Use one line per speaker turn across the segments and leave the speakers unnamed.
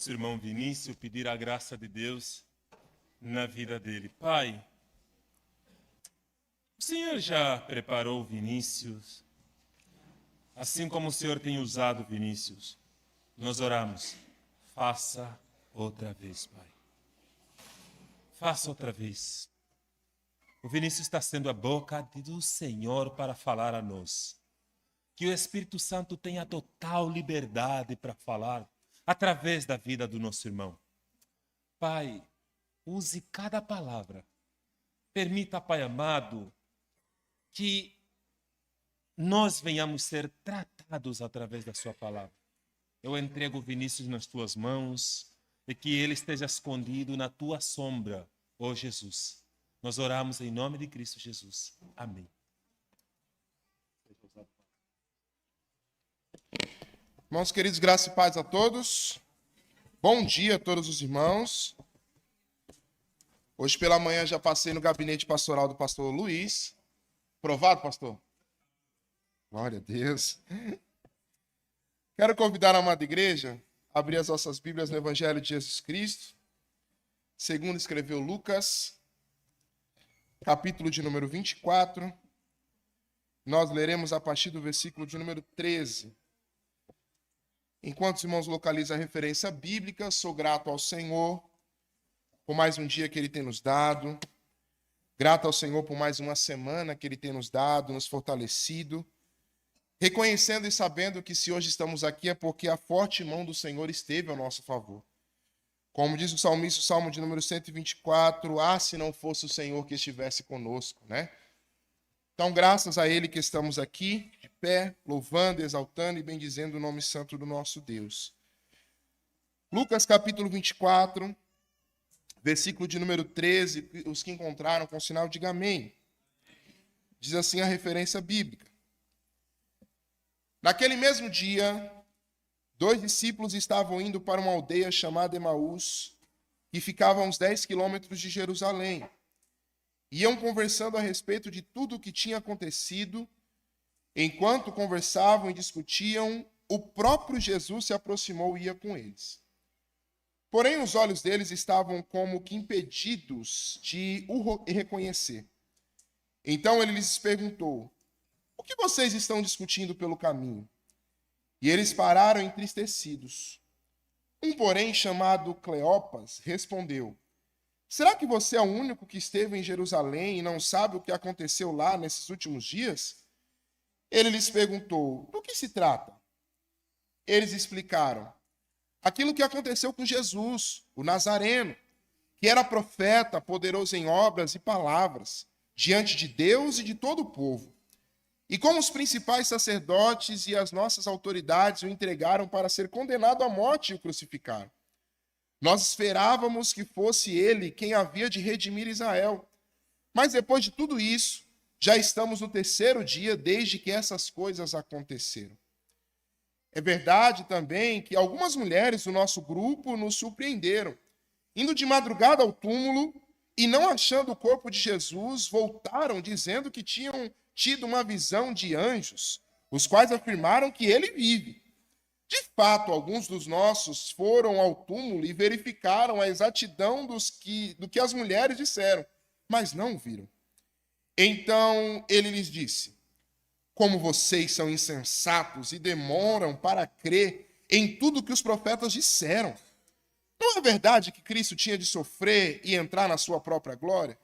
seu irmão Vinícius, pedir a graça de Deus na vida dele. Pai, o Senhor já preparou Vinícius, assim como o Senhor tem usado Vinícius. Nós oramos, faça outra vez, Pai. Faça outra vez. O Vinícius está sendo a boca do Senhor para falar a nós. Que o Espírito Santo tenha total liberdade para falar através da vida do nosso irmão. Pai, use cada palavra. Permita, Pai amado, que nós venhamos ser tratados através da sua palavra. Eu entrego o Vinícius nas tuas mãos e que ele esteja escondido na tua sombra, ó Jesus. Nós oramos em nome de Cristo Jesus. Amém.
Irmãos queridos, graça e paz a todos. Bom dia a todos os irmãos. Hoje pela manhã já passei no gabinete pastoral do pastor Luiz. Aprovado, pastor? Glória a Deus. Quero convidar a amada igreja a abrir as nossas Bíblias no Evangelho de Jesus Cristo, segundo escreveu Lucas, capítulo de número 24. Nós leremos a partir do versículo de número 13. Enquanto os irmãos localizam a referência bíblica, sou grato ao Senhor por mais um dia que Ele tem nos dado. Grato ao Senhor por mais uma semana que Ele tem nos dado, nos fortalecido. Reconhecendo e sabendo que se hoje estamos aqui é porque a forte mão do Senhor esteve ao nosso favor. Como diz o salmista, o Salmo de número 124, se não fosse o Senhor que estivesse conosco, né? Então, graças a Ele que estamos aqui, de pé, louvando, exaltando e bendizendo o nome santo do nosso Deus. Lucas capítulo 24, versículo de número 13, os que encontraram com sinal, diga amém. Diz assim a referência bíblica. Naquele mesmo dia, 2 discípulos estavam indo para uma aldeia chamada Emaús, que ficava a uns 10 quilômetros de Jerusalém. Iam conversando a respeito de tudo o que tinha acontecido. Enquanto conversavam e discutiam, o próprio Jesus se aproximou e ia com eles. Porém, os olhos deles estavam como que impedidos de o reconhecer. Então ele lhes perguntou: o que vocês estão discutindo pelo caminho? E eles pararam entristecidos. Um, porém, chamado Cleopas, respondeu: será que você é o único que esteve em Jerusalém e não sabe o que aconteceu lá nesses últimos dias? Ele lhes perguntou: do que se trata? Eles explicaram: aquilo que aconteceu com Jesus, o Nazareno, que era profeta, poderoso em obras e palavras, diante de Deus e de todo o povo. E como os principais sacerdotes e as nossas autoridades o entregaram para ser condenado à morte e o crucificaram. Nós esperávamos que fosse ele quem havia de redimir Israel. Mas depois de tudo isso, já estamos no 3º dia desde que essas coisas aconteceram. É verdade também que algumas mulheres do nosso grupo nos surpreenderam, indo de madrugada ao túmulo e não achando o corpo de Jesus, voltaram dizendo que tinham tido uma visão de anjos, os quais afirmaram que ele vive. De fato, alguns dos nossos foram ao túmulo e verificaram a exatidão do que as mulheres disseram, mas não o viram. Então ele lhes disse: como vocês são insensatos e demoram para crer em tudo que os profetas disseram. Não é verdade que Cristo tinha de sofrer e entrar na sua própria glória?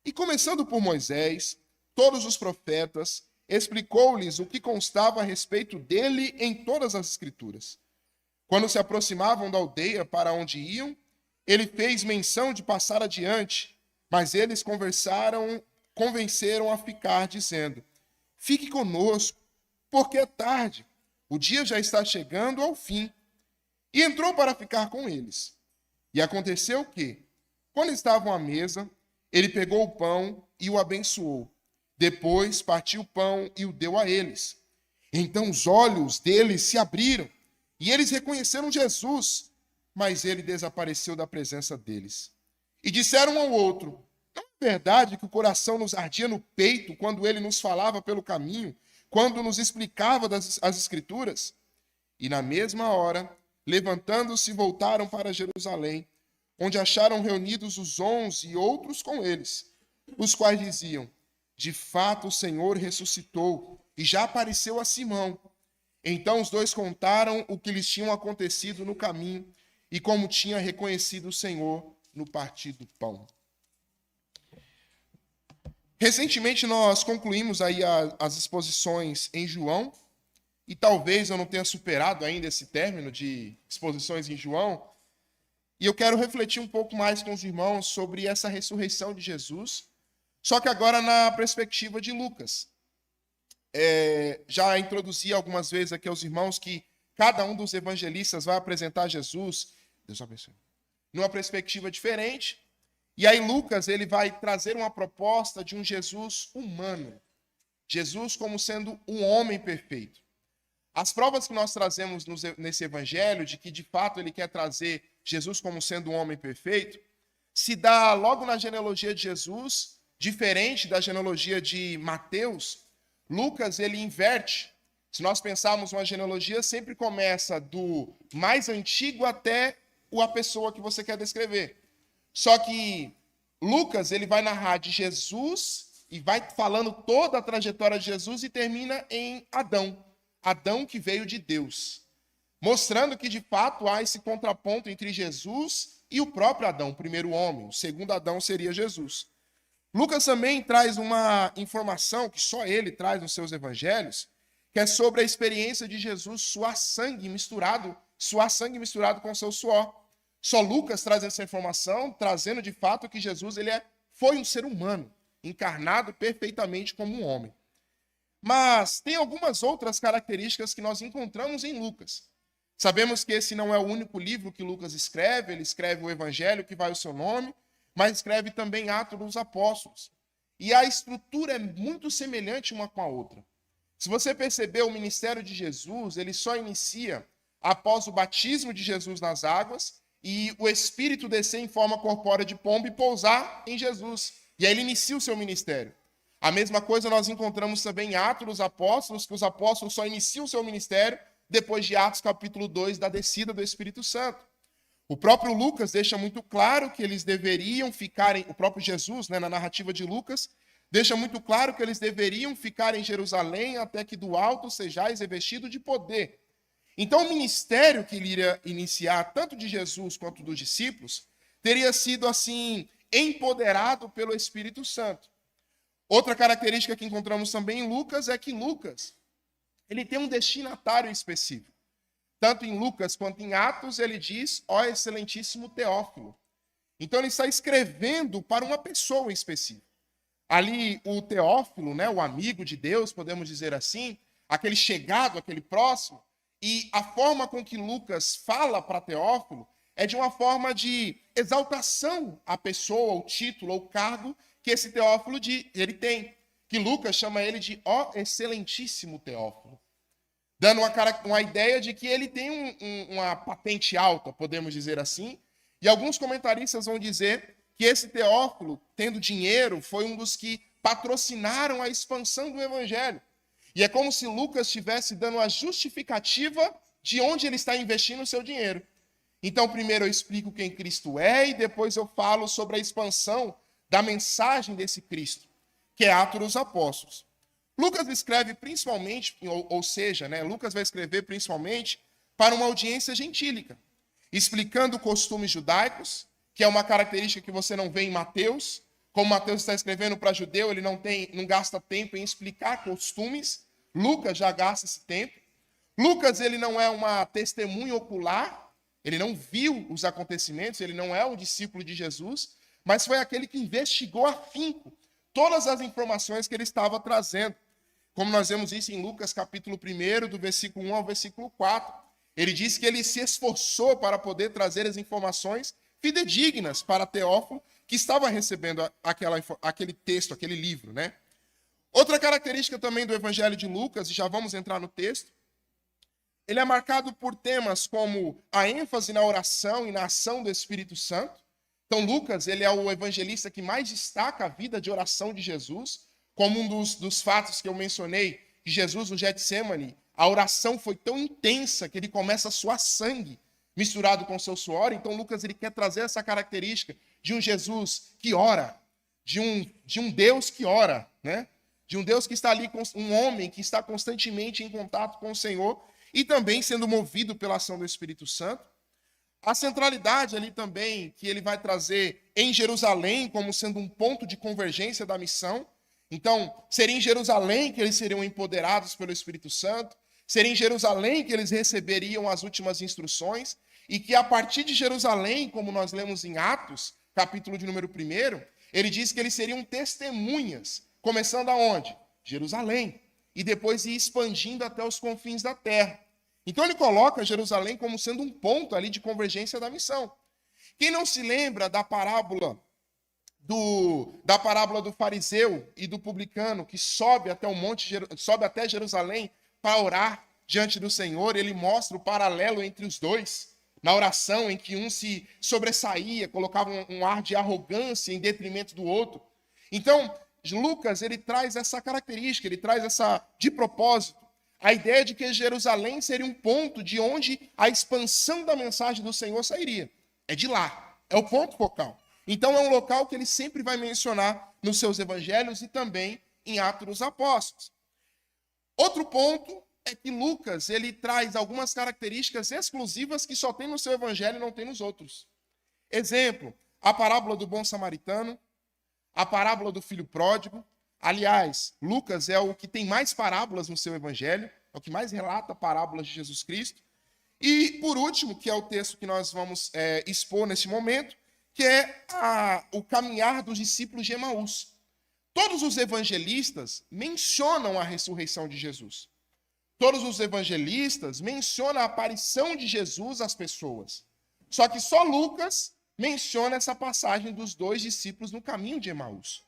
E começando por Moisés, todos os profetas, explicou-lhes o que constava a respeito dele em todas as Escrituras. Quando se aproximavam da aldeia para onde iam, ele fez menção de passar adiante, mas eles convenceram a ficar, dizendo: fique conosco, porque é tarde, o dia já está chegando ao fim. E entrou para ficar com eles. E aconteceu que, quando estavam à mesa, ele pegou o pão e o abençoou. Depois partiu o pão e o deu a eles. Então os olhos deles se abriram e eles reconheceram Jesus, mas ele desapareceu da presença deles. E disseram um ao outro: não é verdade que o coração nos ardia no peito quando ele nos falava pelo caminho, quando nos explicava as Escrituras? E na mesma hora levantando-se, voltaram para Jerusalém, onde acharam reunidos os 11 e outros com eles, os quais diziam: de fato o Senhor ressuscitou e já apareceu a Simão. Então os dois contaram o que lhes tinha acontecido no caminho e como tinha reconhecido o Senhor no partir do pão. Recentemente nós concluímos aí as exposições em João, e talvez eu não tenha superado ainda esse término de exposições em João, e eu quero refletir um pouco mais com os irmãos sobre essa ressurreição de Jesus, só que agora na perspectiva de Lucas. Já introduzi algumas vezes aqui aos irmãos que cada um dos evangelistas vai apresentar Jesus, Deus abençoe, numa perspectiva diferente. E aí Lucas ele vai trazer uma proposta de um Jesus humano, Jesus como sendo um homem perfeito. As provas que nós trazemos nesse evangelho de que de fato ele quer trazer Jesus como sendo um homem perfeito, se dá logo na genealogia de Jesus, diferente da genealogia de Mateus. Lucas ele inverte. Se nós pensarmos uma genealogia, sempre começa do mais antigo até a pessoa que você quer descrever. Só que Lucas ele vai narrar de Jesus e vai falando toda a trajetória de Jesus e termina em Adão. Adão que veio de Deus. Mostrando que de fato há esse contraponto entre Jesus e o próprio Adão, o primeiro homem. O segundo Adão seria Jesus. Lucas também traz uma informação que só ele traz nos seus evangelhos, que é sobre a experiência de Jesus suar sangue misturado com seu suor. Só Lucas traz essa informação, trazendo de fato que Jesus foi um ser humano, encarnado perfeitamente como um homem. Mas tem algumas outras características que nós encontramos em Lucas. Sabemos que esse não é o único livro que Lucas escreve, ele escreve o Evangelho, que vai o seu nome, mas escreve também Atos dos Apóstolos. E a estrutura é muito semelhante uma com a outra. Se você perceber, o ministério de Jesus, ele só inicia após o batismo de Jesus nas águas e o Espírito descer em forma corpórea de pomba e pousar em Jesus. E aí ele inicia o seu ministério. A mesma coisa nós encontramos também em Atos dos Apóstolos, que os apóstolos só iniciam o seu ministério depois de Atos capítulo 2, da descida do Espírito Santo. O próprio Lucas deixa muito claro que eles deveriam ficar, o próprio Jesus, na narrativa de Lucas, deixa muito claro que eles deveriam ficar em Jerusalém até que do alto sejais revestido de poder. Então o ministério que ele iria iniciar, tanto de Jesus quanto dos discípulos, teria sido assim, empoderado pelo Espírito Santo. Outra característica que encontramos também em Lucas é que Lucas, ele tem um destinatário específico. Tanto em Lucas quanto em Atos, ele diz, ó excelentíssimo Teófilo. Então ele está escrevendo para uma pessoa específica. Ali o Teófilo, o amigo de Deus, podemos dizer assim, aquele chegado, aquele próximo, e a forma com que Lucas fala para Teófilo é de uma forma de exaltação à pessoa, ao título, ao cargo que esse Teófilo ele tem, que Lucas chama ele de ó excelentíssimo Teófilo, dando uma ideia de que ele tem uma patente alta, podemos dizer assim, e alguns comentaristas vão dizer que esse Teófilo, tendo dinheiro, foi um dos que patrocinaram a expansão do evangelho. E é como se Lucas estivesse dando a justificativa de onde ele está investindo o seu dinheiro. Então, primeiro eu explico quem Cristo é e depois eu falo sobre a expansão da mensagem desse Cristo, que é Atos dos Apóstolos. Lucas escreve principalmente, ou seja, Lucas vai escrever principalmente para uma audiência gentílica, explicando costumes judaicos, que é uma característica que você não vê em Mateus. Como Mateus está escrevendo para judeu, ele não gasta tempo em explicar costumes. Lucas já gasta esse tempo. Lucas ele não é uma testemunha ocular, ele não viu os acontecimentos, ele não é um discípulo de Jesus, mas foi aquele que investigou afinco todas as informações que ele estava trazendo. Como nós vemos isso em Lucas capítulo 1, do versículo 1 ao versículo 4. Ele diz que ele se esforçou para poder trazer as informações fidedignas para Teófilo, que estava recebendo aquele texto, aquele livro, Outra característica também do Evangelho de Lucas, e já vamos entrar no texto, ele é marcado por temas como a ênfase na oração e na ação do Espírito Santo. Então, Lucas, ele é o evangelista que mais destaca a vida de oração de Jesus, como um dos fatos que eu mencionei, que Jesus no Getsêmani, a oração foi tão intensa que ele começa a suar sangue misturado com seu suor. Então Lucas ele quer trazer essa característica de um Jesus que ora, de um Deus que ora, né? De um Deus que está ali, um homem que está constantemente em contato com o Senhor e também sendo movido pela ação do Espírito Santo. A centralidade ali também que ele vai trazer em Jerusalém como sendo um ponto de convergência da missão. Então, seria em Jerusalém que eles seriam empoderados pelo Espírito Santo, seria em Jerusalém que eles receberiam as últimas instruções, e que a partir de Jerusalém, como nós lemos em Atos, capítulo de número 1, ele diz que eles seriam testemunhas, começando aonde? Jerusalém, e depois ir expandindo até os confins da terra. Então ele coloca Jerusalém como sendo um ponto ali de convergência da missão. Quem não se lembra da parábola do fariseu e do publicano que sobe até Jerusalém para orar diante do Senhor, ele mostra o paralelo entre os dois, na oração em que um se sobressaía, colocava um ar de arrogância em detrimento do outro. Então, Lucas, ele traz essa característica, ele traz essa, de propósito, a ideia de que Jerusalém seria um ponto de onde a expansão da mensagem do Senhor sairia. É de lá, é o ponto focal. Então é um local que ele sempre vai mencionar nos seus evangelhos e também em Atos dos Apóstolos. Outro ponto é que Lucas ele traz algumas características exclusivas que só tem no seu evangelho e não tem nos outros. Exemplo, a parábola do bom samaritano, a parábola do filho pródigo. Aliás, Lucas é o que tem mais parábolas no seu evangelho, é o que mais relata parábolas de Jesus Cristo. E, por último, que é o texto que nós vamos expor nesse momento, que é o caminhar dos discípulos de Emaús. Todos os evangelistas mencionam a ressurreição de Jesus. Todos os evangelistas mencionam a aparição de Jesus às pessoas. Só que só Lucas menciona essa passagem dos dois discípulos no caminho de Emaús.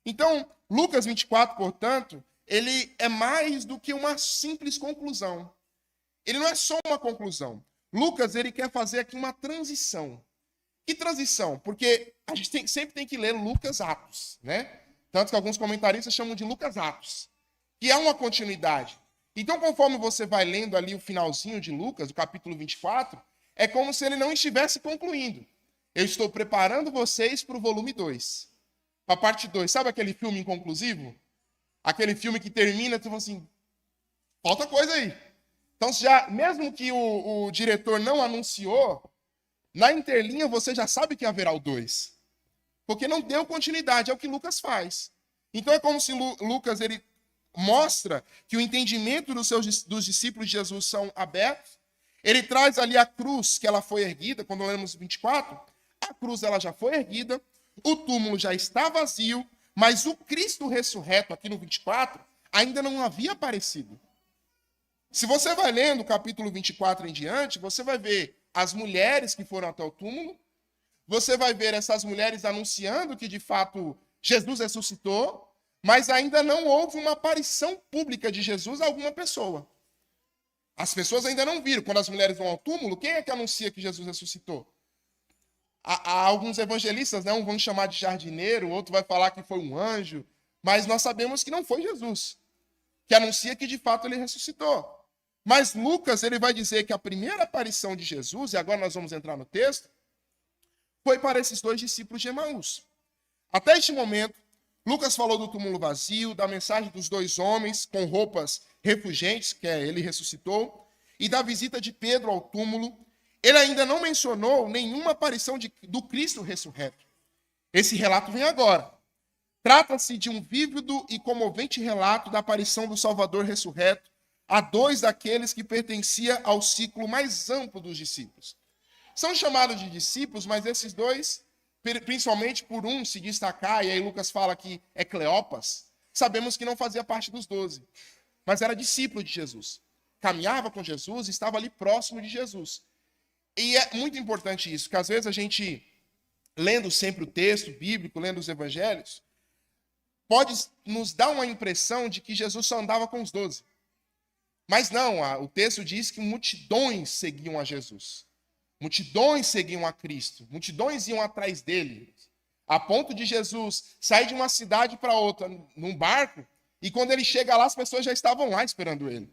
Então, Lucas 24, portanto, ele é mais do que uma simples conclusão. Ele não é só uma conclusão. Lucas, ele quer fazer aqui uma transição. Que transição? Porque a gente sempre tem que ler Lucas Atos, né? Tanto que alguns comentaristas chamam de Lucas Atos, que é uma continuidade. Então, conforme você vai lendo ali o finalzinho de Lucas, o capítulo 24, é como se ele não estivesse concluindo. Eu estou preparando vocês para o volume 2. Para a parte 2. Sabe aquele filme inconclusivo? Aquele filme que termina, tu fala assim, falta coisa aí. Então, já, mesmo que o diretor não anunciou, na interlinha você já sabe que haverá o 2. Porque não deu continuidade, é o que Lucas faz. Então é como se Lucas ele mostra que o entendimento dos discípulos de Jesus são abertos. Ele traz ali a cruz que ela foi erguida, quando lemos 24, a cruz ela já foi erguida, o túmulo já está vazio, mas o Cristo ressurreto, aqui no 24, ainda não havia aparecido. Se você vai lendo o capítulo 24 em diante, você vai ver as mulheres que foram até o túmulo, você vai ver essas mulheres anunciando que, de fato, Jesus ressuscitou, mas ainda não houve uma aparição pública de Jesus a alguma pessoa. As pessoas ainda não viram. Quando as mulheres vão ao túmulo, quem é que anuncia que Jesus ressuscitou? Há alguns evangelistas, né? Um vão chamar de jardineiro, o outro vai falar que foi um anjo, mas nós sabemos que não foi Jesus, que anuncia que, de fato, ele ressuscitou. Mas Lucas ele vai dizer que a primeira aparição de Jesus, e agora nós vamos entrar no texto, foi para esses dois discípulos de Emaús. Até este momento, Lucas falou do túmulo vazio, da mensagem dos dois homens com roupas refulgentes, que ele ressuscitou, e da visita de Pedro ao túmulo. Ele ainda não mencionou nenhuma aparição do Cristo ressurreto. Esse relato vem agora. Trata-se de um vívido e comovente relato da aparição do Salvador ressurreto a dois daqueles que pertenciam ao ciclo mais amplo dos discípulos. São chamados de discípulos, mas esses dois, principalmente por um se destacar, e aí Lucas fala que é Cleopas, sabemos que não fazia parte dos 12, mas era discípulo de Jesus. Caminhava com Jesus, estava ali próximo de Jesus. E é muito importante isso, que às vezes a gente, lendo sempre o texto bíblico, lendo os evangelhos, pode nos dar uma impressão de que Jesus só andava com os 12. Mas não, o texto diz que multidões seguiam a Jesus. Multidões seguiam a Cristo. Multidões iam atrás dele. A ponto de Jesus sair de uma cidade para outra num barco, e quando ele chega lá, as pessoas já estavam lá esperando ele.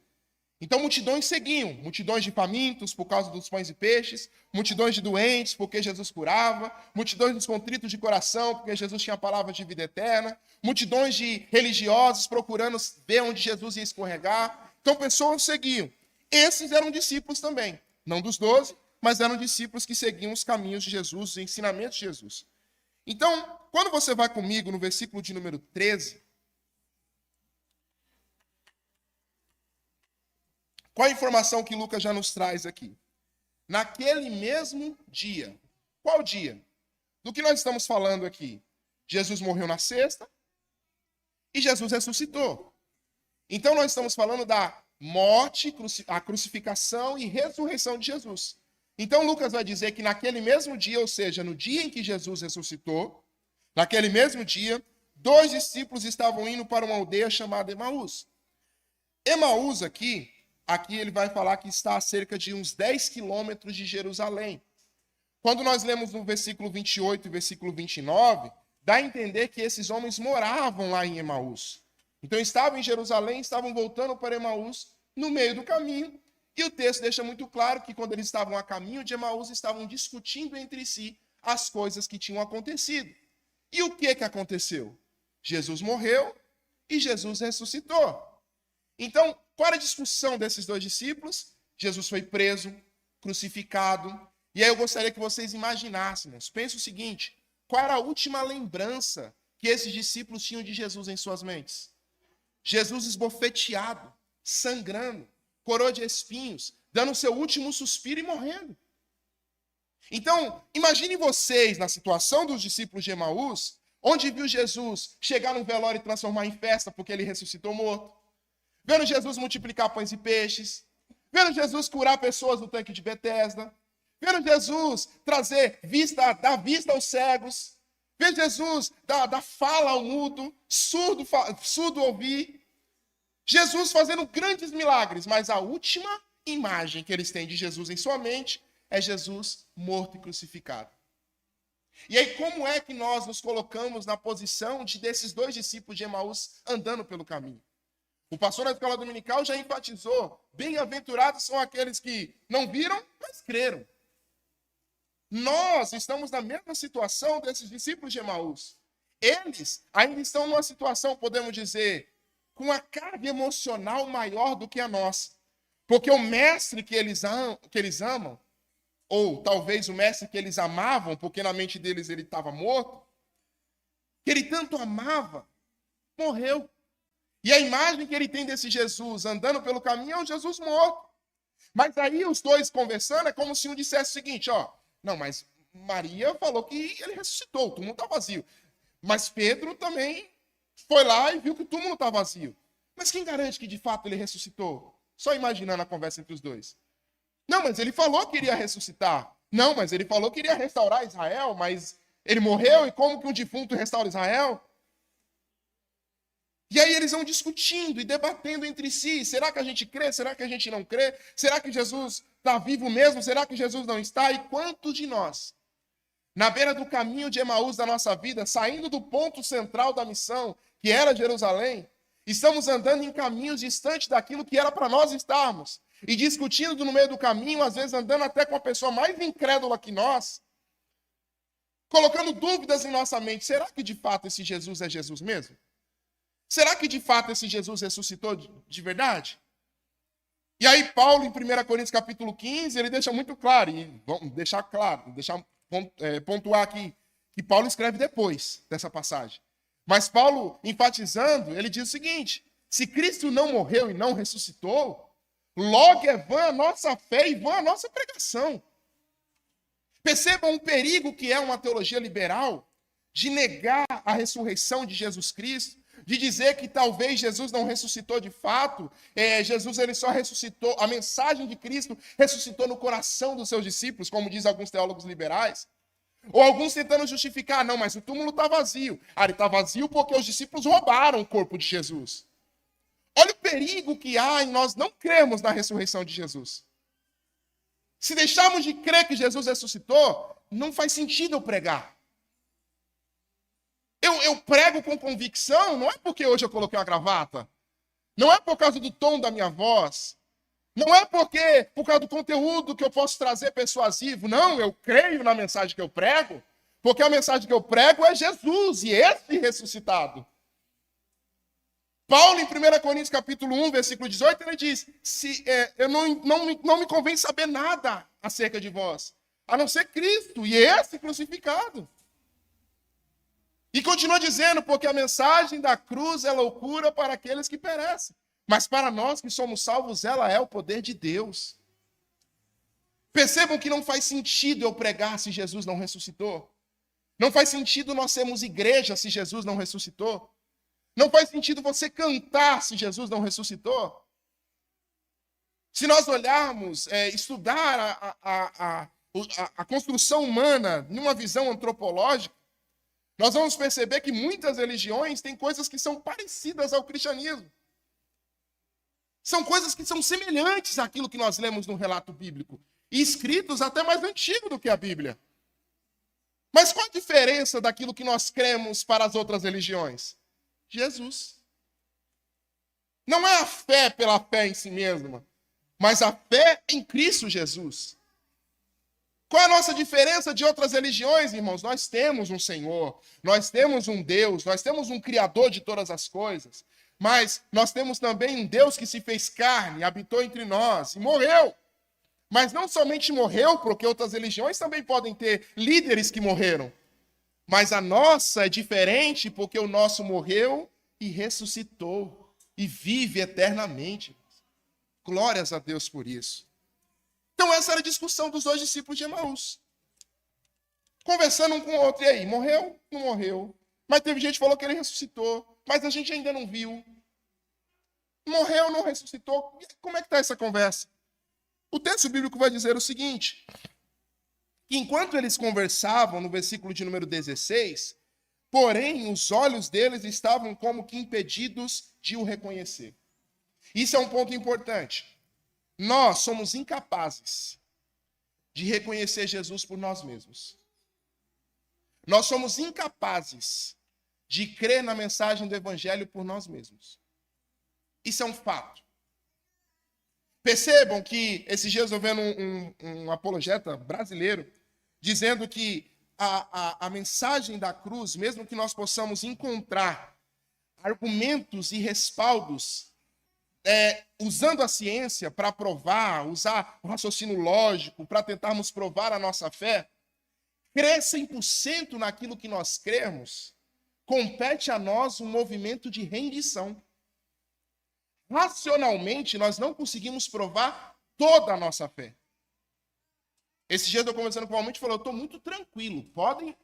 Então multidões seguiam, multidões de famintos por causa dos pães e peixes, multidões de doentes porque Jesus curava, multidões dos contritos de coração porque Jesus tinha a palavra de vida eterna, multidões de religiosos procurando ver onde Jesus ia escorregar. Então pessoas seguiam. Esses eram discípulos também, não dos 12, mas eram discípulos que seguiam os caminhos de Jesus, os ensinamentos de Jesus. Então, quando você vai comigo no versículo de número 13, qual a informação que Lucas já nos traz aqui? Naquele mesmo dia. Qual dia? Do que nós estamos falando aqui? Jesus morreu na sexta e Jesus ressuscitou. Então nós estamos falando da morte, a crucificação e ressurreição de Jesus. Então Lucas vai dizer que naquele mesmo dia, ou seja, no dia em que Jesus ressuscitou, naquele mesmo dia, 2 discípulos estavam indo para uma aldeia chamada Emaús. Emaús aqui ele vai falar que está a cerca de uns 10 quilômetros de Jerusalém. Quando nós lemos no versículo 28 e versículo 29, dá a entender que esses homens moravam lá em Emaús. Então estavam em Jerusalém, estavam voltando para Emaús no meio do caminho, e o texto deixa muito claro que quando eles estavam a caminho de Emaús, estavam discutindo entre si as coisas que tinham acontecido. E o que aconteceu? Jesus morreu e Jesus ressuscitou. Então, qual era a discussão desses 2 discípulos? Jesus foi preso, crucificado. E aí eu gostaria que vocês imaginassem. Pense o seguinte: qual era a última lembrança que esses discípulos tinham de Jesus em suas mentes? Jesus esbofeteado, sangrando, coroa de espinhos, dando o seu último suspiro e morrendo. Então, imaginem vocês na situação dos discípulos de Emaús, onde viu Jesus chegar num velório e transformar em festa porque ele ressuscitou morto. Vendo Jesus multiplicar pães e peixes, vendo Jesus curar pessoas no tanque de Betesda, vendo Jesus dar vista aos cegos, vendo Jesus dar fala ao mudo, surdo ouvir. Jesus fazendo grandes milagres, mas a última imagem que eles têm de Jesus em sua mente é Jesus morto e crucificado. E aí, como é que nós nos colocamos na posição desses 2 discípulos de Emaús andando pelo caminho? O pastor da escola dominical já enfatizou: bem-aventurados são aqueles que não viram, mas creram. Nós estamos na mesma situação desses discípulos de Emaús. Eles ainda estão numa situação, podemos dizer, com uma carga emocional maior do que a nossa. Porque o mestre que eles amam, ou talvez o mestre que eles amavam, porque na mente deles ele estava morto, que ele tanto amava, morreu. E a imagem que ele tem desse Jesus andando pelo caminho é um Jesus morto. Mas aí os 2 conversando é como se um dissesse o seguinte: não, mas Maria falou que ele ressuscitou, o túmulo está vazio. Mas Pedro também foi lá e viu que o túmulo está vazio. Mas quem garante que de fato ele ressuscitou? Só imaginando a conversa entre os 2. Não, mas ele falou que iria ressuscitar. Não, mas ele falou que iria restaurar Israel, mas ele morreu e como que um defunto restaura Israel? E aí eles vão discutindo e debatendo entre si. Será que a gente crê? Será que a gente não crê? Será que Jesus está vivo mesmo? Será que Jesus não está? E quantos de nós, na beira do caminho de Emaús da nossa vida, saindo do ponto central da missão, que era Jerusalém, estamos andando em caminhos distantes daquilo que era para nós estarmos, e discutindo no meio do caminho, às vezes andando até com a pessoa mais incrédula que nós, colocando dúvidas em nossa mente: será que de fato esse Jesus é Jesus mesmo? Será que de fato esse Jesus ressuscitou de verdade? E aí Paulo, em 1 Coríntios capítulo 15, ele deixa muito claro, e vamos deixar claro, pontuar aqui, que Paulo escreve depois dessa passagem. Mas Paulo, enfatizando, ele diz o seguinte: se Cristo não morreu e não ressuscitou, logo é vã a nossa fé e vã a nossa pregação. Percebam o perigo que é uma teologia liberal de negar a ressurreição de Jesus Cristo, de dizer que talvez Jesus não ressuscitou de fato, Jesus ele só ressuscitou, a mensagem de Cristo ressuscitou no coração dos seus discípulos, como diz alguns teólogos liberais. Ou alguns tentando justificar: não, mas o túmulo está vazio. Ele está vazio porque os discípulos roubaram o corpo de Jesus. Olha o perigo que há em nós não crermos na ressurreição de Jesus. Se deixarmos de crer que Jesus ressuscitou, não faz sentido eu pregar. Eu prego com convicção, não é porque hoje eu coloquei uma gravata, não é por causa do tom da minha voz, Não é por causa do conteúdo que eu posso trazer persuasivo. Não, eu creio na mensagem que eu prego, porque a mensagem que eu prego é Jesus e esse ressuscitado. Paulo, em 1 Coríntios capítulo 1, versículo 18, ele diz, não me convém saber nada acerca de vós, a não ser Cristo e esse crucificado. E continua dizendo, porque a mensagem da cruz é loucura para aqueles que perecem, mas para nós que somos salvos, ela é o poder de Deus. Percebam que não faz sentido eu pregar se Jesus não ressuscitou. Não faz sentido nós sermos igreja se Jesus não ressuscitou. Não faz sentido você cantar se Jesus não ressuscitou. Se nós olharmos, estudar a construção humana numa visão antropológica, nós vamos perceber que muitas religiões têm coisas que são parecidas ao cristianismo. São coisas que são semelhantes àquilo que nós lemos no relato bíblico. E escritos até mais antigos do que a Bíblia. Mas qual a diferença daquilo que nós cremos para as outras religiões? Jesus. Não é a fé pela fé em si mesma, mas a fé em Cristo Jesus. Qual é a nossa diferença de outras religiões, irmãos? Nós temos um Senhor, nós temos um Deus, nós temos um Criador de todas as coisas, mas nós temos também um Deus que se fez carne, habitou entre nós e morreu. Mas não somente morreu, porque outras religiões também podem ter líderes que morreram. Mas a nossa é diferente, porque o nosso morreu e ressuscitou e vive eternamente. Glórias a Deus por isso. Então essa era a discussão dos dois discípulos de Emaús. Conversando um com o outro. E aí, morreu? Não morreu. Mas teve gente que falou que ele ressuscitou. Mas a gente ainda não viu. Morreu, não ressuscitou. Como é que está essa conversa? O texto bíblico vai dizer o seguinte. Que enquanto eles conversavam, no versículo de número 16, porém os olhos deles estavam como que impedidos de o reconhecer. Isso é um ponto importante. Nós somos incapazes de reconhecer Jesus por nós mesmos. Nós somos incapazes de crer na mensagem do Evangelho por nós mesmos. Isso é um fato. Percebam que esses dias eu vendo um apologeta brasileiro dizendo que a mensagem da cruz, mesmo que nós possamos encontrar argumentos e respaldos usando a ciência para provar, usar o raciocínio lógico para tentarmos provar a nossa fé, crer 100% naquilo que nós cremos, compete a nós um movimento de rendição. Racionalmente, nós não conseguimos provar toda a nossa fé. Esse dia eu estou conversando com o Almente e falou, eu estou muito tranquilo, podem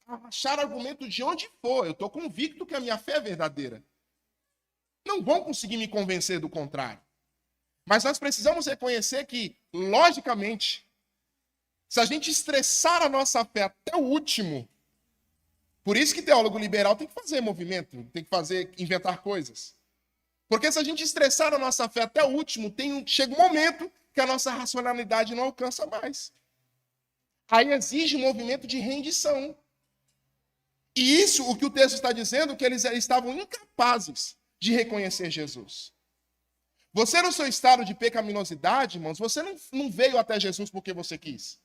achar argumento de onde for, eu estou convicto que a minha fé é verdadeira. Não vão conseguir me convencer do contrário. Mas nós precisamos reconhecer que, logicamente, se a gente estressar a nossa fé até o último, por isso que teólogo liberal tem que fazer movimento, tem que inventar coisas. Porque se a gente estressar a nossa fé até o último, chega um momento que a nossa racionalidade não alcança mais. Aí exige um movimento de rendição. E isso, o que o texto está dizendo, que eles estavam incapazes de reconhecer Jesus. Você no seu estado de pecaminosidade, irmãos, você não veio até Jesus porque você quis.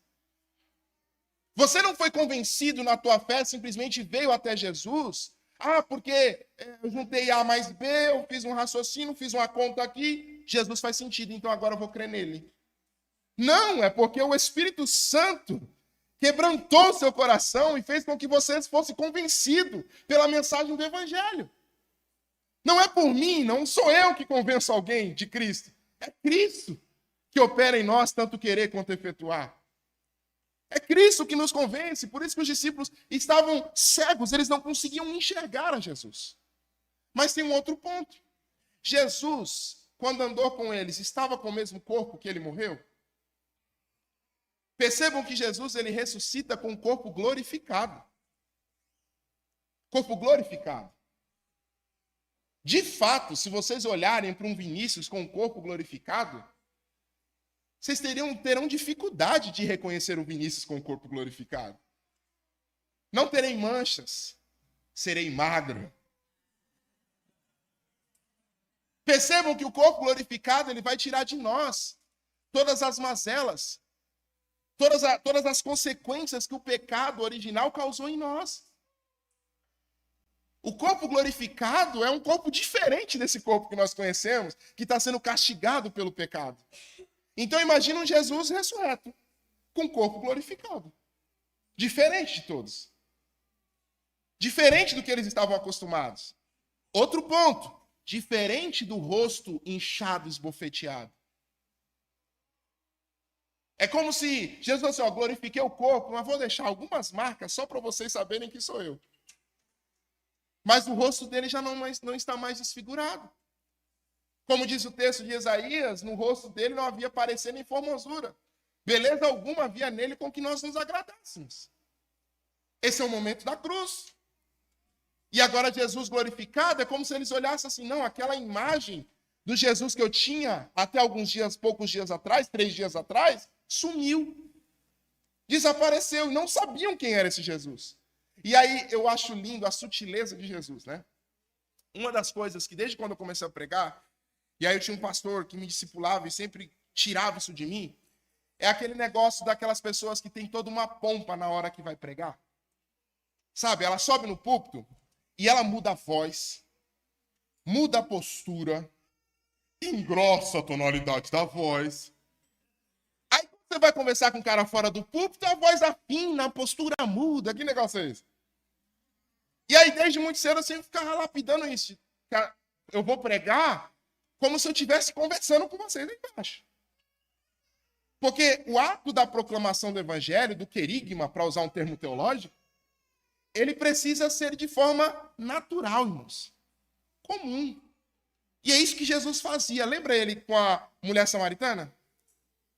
Você não foi convencido na tua fé, simplesmente veio até Jesus. Porque eu juntei A mais B, eu fiz um raciocínio, fiz uma conta aqui, Jesus faz sentido, então agora eu vou crer nele. Não, é porque o Espírito Santo quebrantou seu coração e fez com que você fosse convencido pela mensagem do Evangelho. Não é por mim, não sou eu que convenço alguém de Cristo. É Cristo que opera em nós tanto querer quanto efetuar. É Cristo que nos convence, por isso que os discípulos estavam cegos, eles não conseguiam enxergar a Jesus. Mas tem um outro ponto. Jesus, quando andou com eles, estava com o mesmo corpo que ele morreu? Percebam que Jesus ele ressuscita com o corpo glorificado. Corpo glorificado. De fato, se vocês olharem para um Vinícius com o corpo glorificado, vocês terão dificuldade de reconhecer o Vinícius com o corpo glorificado. Não terei manchas, serei magro. Percebam que o corpo glorificado ele vai tirar de nós todas as mazelas, todas as consequências que o pecado original causou em nós. O corpo glorificado é um corpo diferente desse corpo que nós conhecemos, que está sendo castigado pelo pecado. Então imagina um Jesus ressurreto, com corpo glorificado. Diferente de todos. Diferente do que eles estavam acostumados. Outro ponto, diferente do rosto inchado, esbofeteado. É como se Jesus assim, glorifiquei o corpo, mas vou deixar algumas marcas só para vocês saberem que sou eu. Mas o rosto dele já não está mais desfigurado. Como diz o texto de Isaías, no rosto dele não havia parecer nem formosura. Beleza alguma havia nele com que nós nos agradássemos. Esse é o momento da cruz. E agora Jesus glorificado é como se eles olhassem assim, não, aquela imagem do Jesus que eu tinha até poucos dias atrás, 3 dias atrás, sumiu. Desapareceu. Não sabiam quem era esse Jesus. E aí eu acho lindo a sutileza de Jesus, né? Uma das coisas que desde quando eu comecei a pregar, e aí eu tinha um pastor que me discipulava e sempre tirava isso de mim, é aquele negócio daquelas pessoas que tem toda uma pompa na hora que vai pregar. Sabe, ela sobe no púlpito e ela muda a voz, muda a postura, engrossa a tonalidade da voz. Aí quando você vai conversar com um cara fora do púlpito, a voz afina, a postura muda. Que negócio é esse? E aí desde muito cedo eu sempre ficava lapidando isso. Eu vou pregar como se eu estivesse conversando com vocês aí embaixo. Porque o ato da proclamação do evangelho, do querigma, para usar um termo teológico, ele precisa ser de forma natural, irmãos. Comum. E é isso que Jesus fazia. Lembra ele com a mulher samaritana?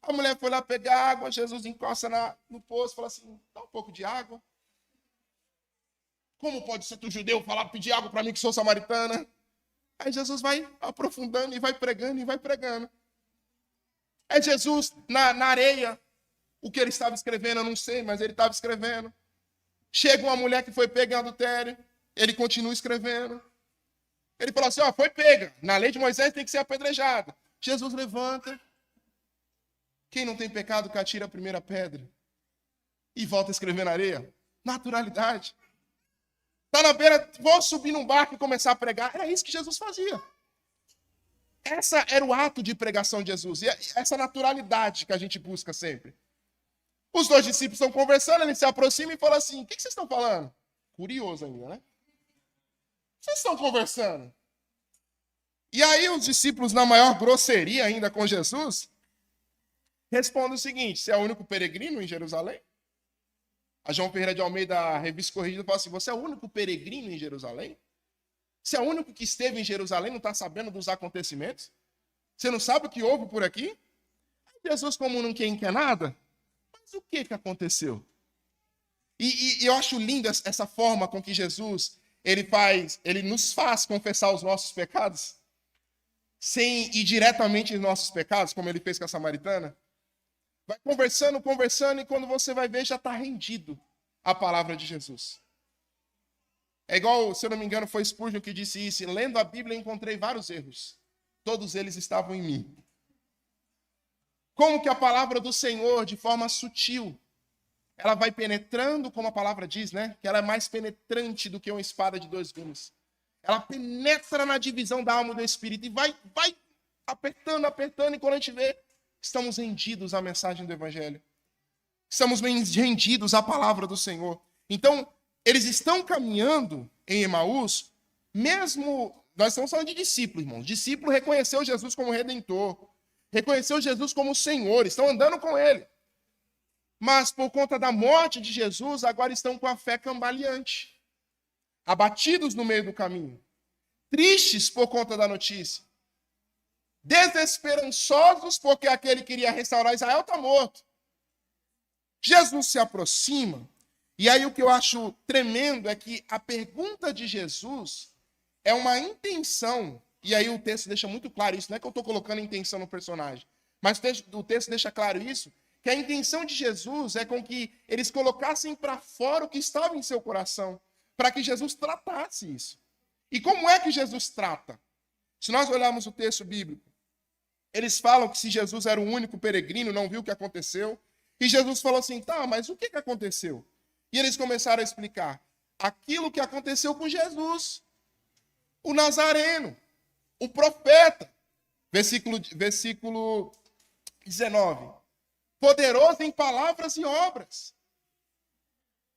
A mulher foi lá pegar água, Jesus encosta no poço, fala assim, dá um pouco de água. Como pode ser tu judeu pedir água para mim que sou samaritana? Aí Jesus vai aprofundando e vai pregando e vai pregando. É Jesus na areia. O que ele estava escrevendo, eu não sei, mas ele estava escrevendo. Chega uma mulher que foi pega em adultério. Ele continua escrevendo. Ele fala assim, foi pega. Na lei de Moisés tem que ser apedrejada. Jesus levanta. Quem não tem pecado que atira a primeira pedra. E volta a escrever na areia. Naturalidade. Está na beira, vou subir num barco e começar a pregar. Era isso que Jesus fazia. Essa era o ato de pregação de Jesus. E essa naturalidade que a gente busca sempre. Os 2 discípulos estão conversando, ele se aproxima e fala assim, o que vocês estão falando? Curioso ainda, né? Vocês estão conversando. E aí os discípulos, na maior grosseria ainda com Jesus, respondem o seguinte, você é o único peregrino em Jerusalém? A João Ferreira de Almeida, a Revista Corrigida, fala assim, você é o único peregrino em Jerusalém? Você é o único que esteve em Jerusalém, não está sabendo dos acontecimentos? Você não sabe o que houve por aqui? Jesus, como não quer nada, mas o que aconteceu? E eu acho linda essa forma com que Jesus, ele nos faz confessar os nossos pecados, sem ir diretamente nos nossos pecados, como ele fez com a samaritana. Vai conversando, e quando você vai ver, já está rendido a palavra de Jesus. É igual, se eu não me engano, foi Spurgeon que disse isso. Lendo a Bíblia, encontrei vários erros. Todos eles estavam em mim. Como que a palavra do Senhor, de forma sutil, ela vai penetrando, como a palavra diz, né? Que ela é mais penetrante do que uma espada de 2 gumes. Ela penetra na divisão da alma e do espírito e vai apertando, e quando a gente vê, estamos rendidos à mensagem do Evangelho. Estamos rendidos à palavra do Senhor. Então, eles estão caminhando em Emaús, mesmo... Nós estamos falando de discípulo, irmãos. Discípulo reconheceu Jesus como Redentor. Reconheceu Jesus como Senhor. Estão andando com Ele. Mas, por conta da morte de Jesus, agora estão com a fé cambaleante. Abatidos no meio do caminho. Tristes por conta da notícia. Desesperançosos porque aquele que queria restaurar Israel está morto. Jesus se aproxima. E aí o que eu acho tremendo é que a pergunta de Jesus é uma intenção. E aí o texto deixa muito claro isso. Não é que eu estou colocando intenção no personagem. Mas o texto deixa claro isso. Que a intenção de Jesus é com que eles colocassem para fora o que estava em seu coração. Para que Jesus tratasse isso. E como é que Jesus trata? Se nós olharmos o texto bíblico, eles falam que se Jesus era o único peregrino, não viu o que aconteceu. E Jesus falou assim, tá, mas o que aconteceu? E eles começaram a explicar aquilo que aconteceu com Jesus, o Nazareno, o profeta. Versículo 19. Poderoso em palavras e obras.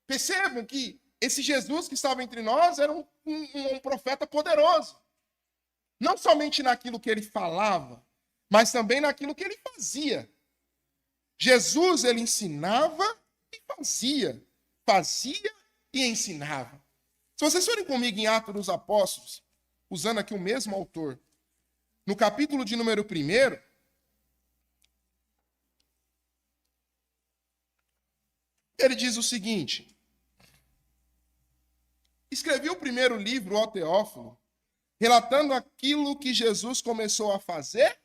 Percebam que esse Jesus que estava entre nós era um profeta poderoso. Não somente naquilo que ele falava, mas também naquilo que ele fazia. Jesus, ele ensinava e fazia. Fazia e ensinava. Se vocês forem comigo em Atos dos Apóstolos, usando aqui o mesmo autor, no capítulo de número 1, ele diz o seguinte: escrevi o primeiro livro, ó Teófilo, relatando aquilo que Jesus começou a fazer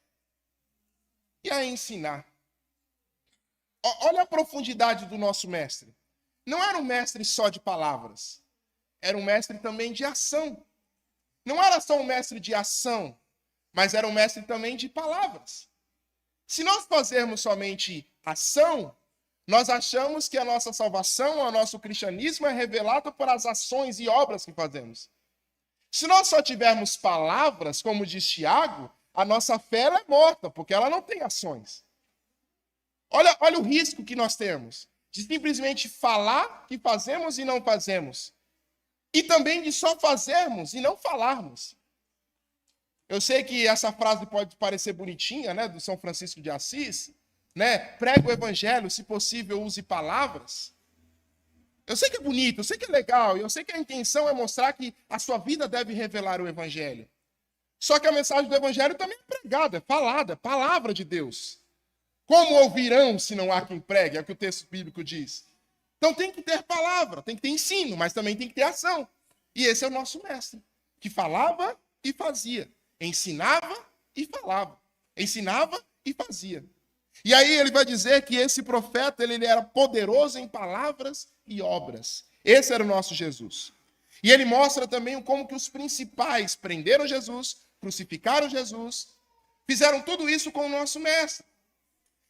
e a ensinar. Olha a profundidade do nosso mestre. Não era um mestre só de palavras, era um mestre também de ação. Não era só um mestre de ação, mas era um mestre também de palavras. Se nós fazermos somente ação, nós achamos que a nossa salvação, o nosso cristianismo é revelado por as ações e obras que fazemos. Se nós só tivermos palavras, como diz Tiago, a nossa fé ela é morta, porque ela não tem ações. Olha o risco que nós temos de simplesmente falar que fazemos e não fazemos. E também de só fazermos e não falarmos. Eu sei que essa frase pode parecer bonitinha, né, do São Francisco de Assis, né? Prega o evangelho, se possível, use palavras. Eu sei que é bonito, eu sei que é legal, e eu sei que a intenção é mostrar que a sua vida deve revelar o evangelho. Só que a mensagem do evangelho também é pregada, é falada, é palavra de Deus. Como ouvirão se não há quem pregue? É o que o texto bíblico diz. Então tem que ter palavra, tem que ter ensino, mas também tem que ter ação. E esse é o nosso mestre, que falava e fazia. Ensinava e falava. Ensinava e fazia. E aí ele vai dizer que esse profeta ele era poderoso em palavras e obras. Esse era o nosso Jesus. E ele mostra também como que os principais prenderam Jesus, crucificaram Jesus, fizeram tudo isso com o nosso mestre.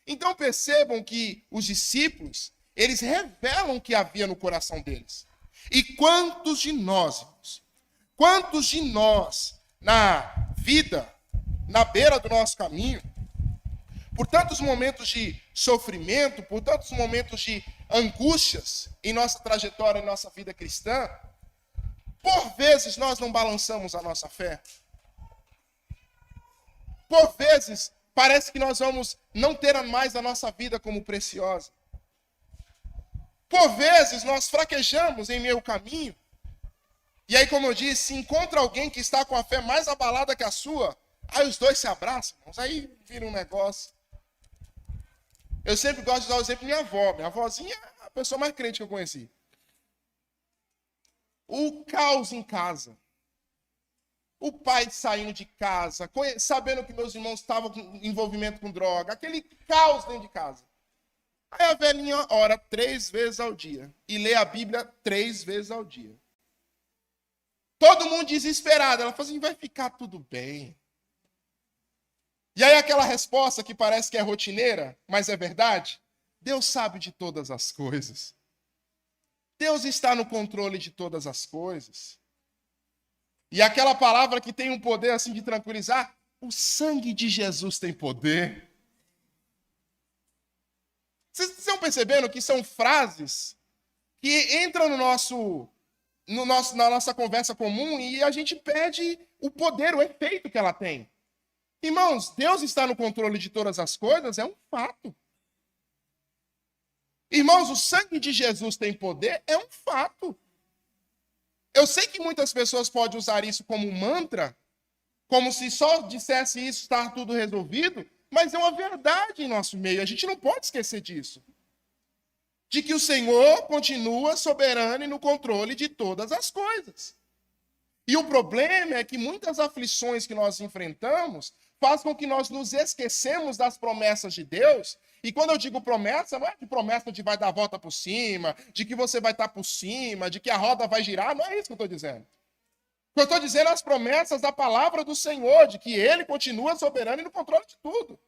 Então percebam que os discípulos, eles revelam o que havia no coração deles. E quantos de nós, na vida, na beira do nosso caminho, por tantos momentos de sofrimento, por tantos momentos de angústias em nossa trajetória, em nossa vida cristã, por vezes nós não balançamos a nossa fé. Por vezes parece que nós vamos não ter mais a nossa vida como preciosa. Por vezes nós fraquejamos em meio ao caminho. E aí, como eu disse, se encontra alguém que está com a fé mais abalada que a sua, aí os dois se abraçam, aí vira um negócio. Eu sempre gosto de dar o exemplo de minha avó. Minha avózinha é a pessoa mais crente que eu conheci. O caos em casa. O pai saindo de casa, sabendo que meus irmãos estavam em envolvimento com droga. Aquele caos dentro de casa. Aí a velhinha ora 3 vezes ao dia. E lê a Bíblia 3 vezes ao dia. Todo mundo desesperado. Ela fala assim, vai ficar tudo bem. E aí aquela resposta que parece que é rotineira, mas é verdade. Deus sabe de todas as coisas. Deus está no controle de todas as coisas. E aquela palavra que tem um poder assim de tranquilizar, o sangue de Jesus tem poder. Vocês estão percebendo que são frases que entram na nossa conversa comum e a gente perde o poder, o efeito que ela tem. Irmãos, Deus está no controle de todas as coisas, é um fato. Irmãos, o sangue de Jesus tem poder, é um fato. Eu sei que muitas pessoas podem usar isso como um mantra, como se só dissesse isso, está tudo resolvido, mas é uma verdade em nosso meio, a gente não pode esquecer disso. De que o Senhor continua soberano e no controle de todas as coisas. E o problema é que muitas aflições que nós enfrentamos faz com que nós nos esquecemos das promessas de Deus. E quando eu digo promessa, não é de promessa de vai dar a volta por cima, de que você vai estar por cima, de que a roda vai girar, não é isso que eu estou dizendo. Eu estou dizendo as promessas da palavra do Senhor, de que ele continua soberano e no controle de tudo.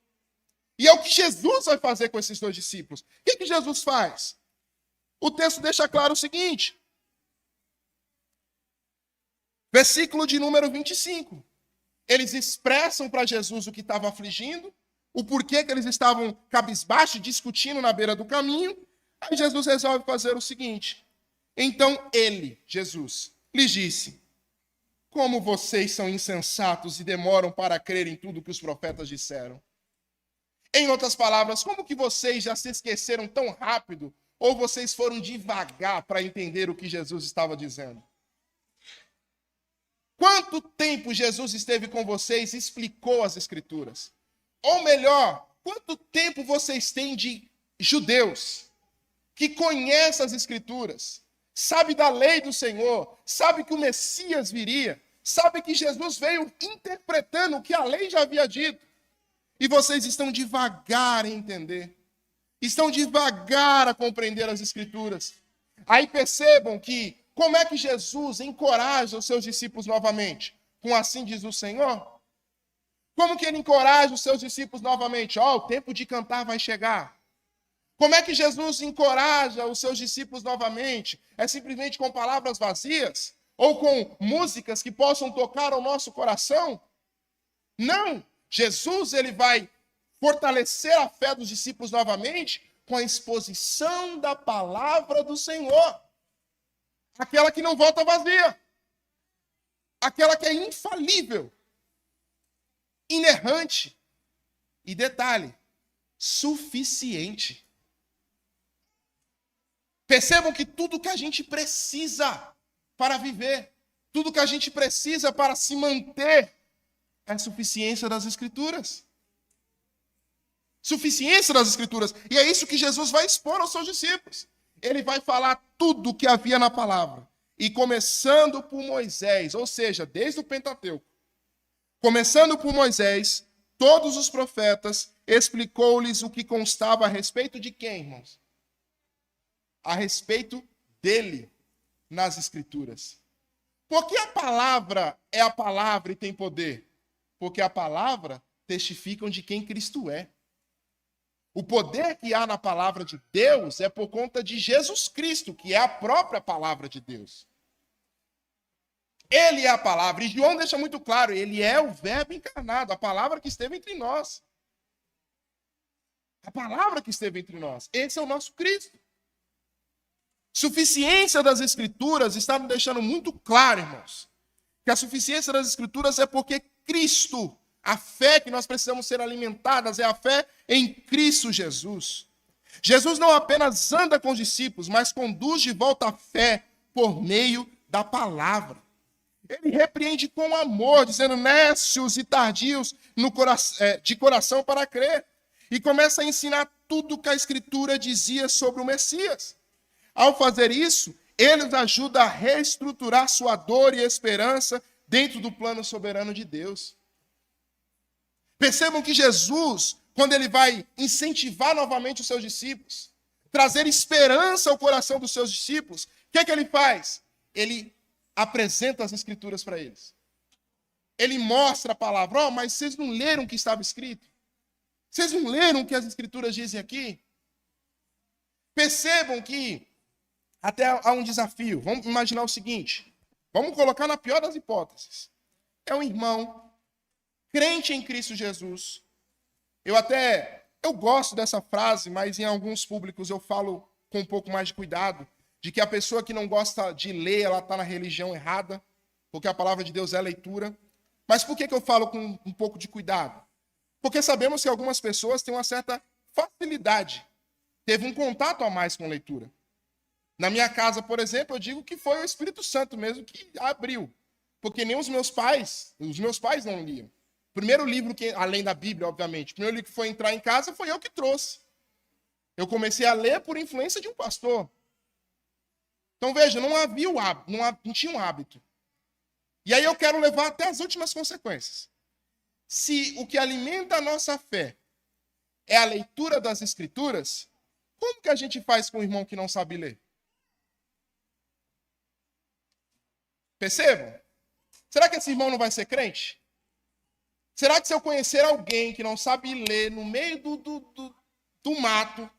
E é o que Jesus vai fazer com esses 2 discípulos. O que Jesus faz? O texto deixa claro o seguinte. Versículo de número 25. Eles expressam para Jesus o que estava afligindo, o porquê que eles estavam cabisbaixo, discutindo na beira do caminho. Aí Jesus resolve fazer o seguinte. Então ele, Jesus, lhes disse: como vocês são insensatos e demoram para crer em tudo que os profetas disseram. Em outras palavras, como que vocês já se esqueceram tão rápido, ou vocês foram devagar para entender o que Jesus estava dizendo? Quanto tempo Jesus esteve com vocês e explicou as Escrituras? Ou melhor, quanto tempo vocês têm de judeus que conhecem as Escrituras, sabe da lei do Senhor, sabe que o Messias viria, sabe que Jesus veio interpretando o que a lei já havia dito. E vocês estão devagar em entender. Estão devagar a compreender as Escrituras. Aí percebam que, como é que Jesus encoraja os seus discípulos novamente? Com assim diz o Senhor? Como que ele encoraja os seus discípulos novamente? O tempo de cantar vai chegar. Como é que Jesus encoraja os seus discípulos novamente? É simplesmente com palavras vazias? Ou com músicas que possam tocar o nosso coração? Não! Jesus ele vai fortalecer a fé dos discípulos novamente com a exposição da palavra do Senhor. Aquela que não volta vazia. Aquela que é infalível. Inerrante. E detalhe, suficiente. Percebam que tudo que a gente precisa para viver, tudo que a gente precisa para se manter, é a suficiência das Escrituras. Suficiência das Escrituras. E é isso que Jesus vai expor aos seus discípulos. Ele vai falar tudo o que havia na palavra. E começando por Moisés, ou seja, desde o Pentateuco, começando por Moisés, todos os profetas, explicou-lhes o que constava a respeito de quem, irmãos? A respeito dele nas Escrituras. Por que a palavra é a palavra e tem poder? Porque a palavra testifica de quem Cristo é. O poder que há na palavra de Deus é por conta de Jesus Cristo, que é a própria palavra de Deus. Ele é a palavra. E João deixa muito claro, ele é o verbo encarnado, a palavra que esteve entre nós. A palavra que esteve entre nós. Esse é o nosso Cristo. Suficiência das Escrituras está nos deixando muito claro, irmãos, que a suficiência das Escrituras é porque Cristo, a fé que nós precisamos ser alimentadas é a fé em Cristo Jesus. Jesus não apenas anda com os discípulos, mas conduz de volta a fé por meio da palavra. Ele repreende com amor, dizendo nécios e tardios de coração para crer. E começa a ensinar tudo que a Escritura dizia sobre o Messias. Ao fazer isso, ele nos ajuda a reestruturar sua dor e esperança dentro do plano soberano de Deus. Percebam que Jesus, quando ele vai incentivar novamente os seus discípulos, trazer esperança ao coração dos seus discípulos, o que é que ele faz? Ele apresenta as Escrituras para eles. Ele mostra a palavra. Mas vocês não leram o que estava escrito? Vocês não leram o que as Escrituras dizem aqui? Percebam que até há um desafio. Vamos imaginar o seguinte. Vamos colocar na pior das hipóteses. É um irmão, crente em Cristo Jesus. Eu gosto dessa frase, mas em alguns públicos eu falo com um pouco mais de cuidado, de que a pessoa que não gosta de ler, ela está na religião errada, porque a palavra de Deus é leitura. Mas por que eu falo com um pouco de cuidado? Porque sabemos que algumas pessoas têm uma certa facilidade, teve um contato a mais com leitura. Na minha casa, por exemplo, eu digo que foi o Espírito Santo mesmo que abriu. Porque nem os meus pais não liam. O primeiro livro, além da Bíblia, obviamente, o primeiro livro que foi entrar em casa foi eu que trouxe. Eu comecei a ler por influência de um pastor. Então, veja, não havia o hábito, não tinha um hábito. E aí eu quero levar até as últimas consequências. Se o que alimenta a nossa fé é a leitura das Escrituras, como que a gente faz com o irmão que não sabe ler? Percebam? Será que esse irmão não vai ser crente? Será que se eu conhecer alguém que não sabe ler no meio do mato,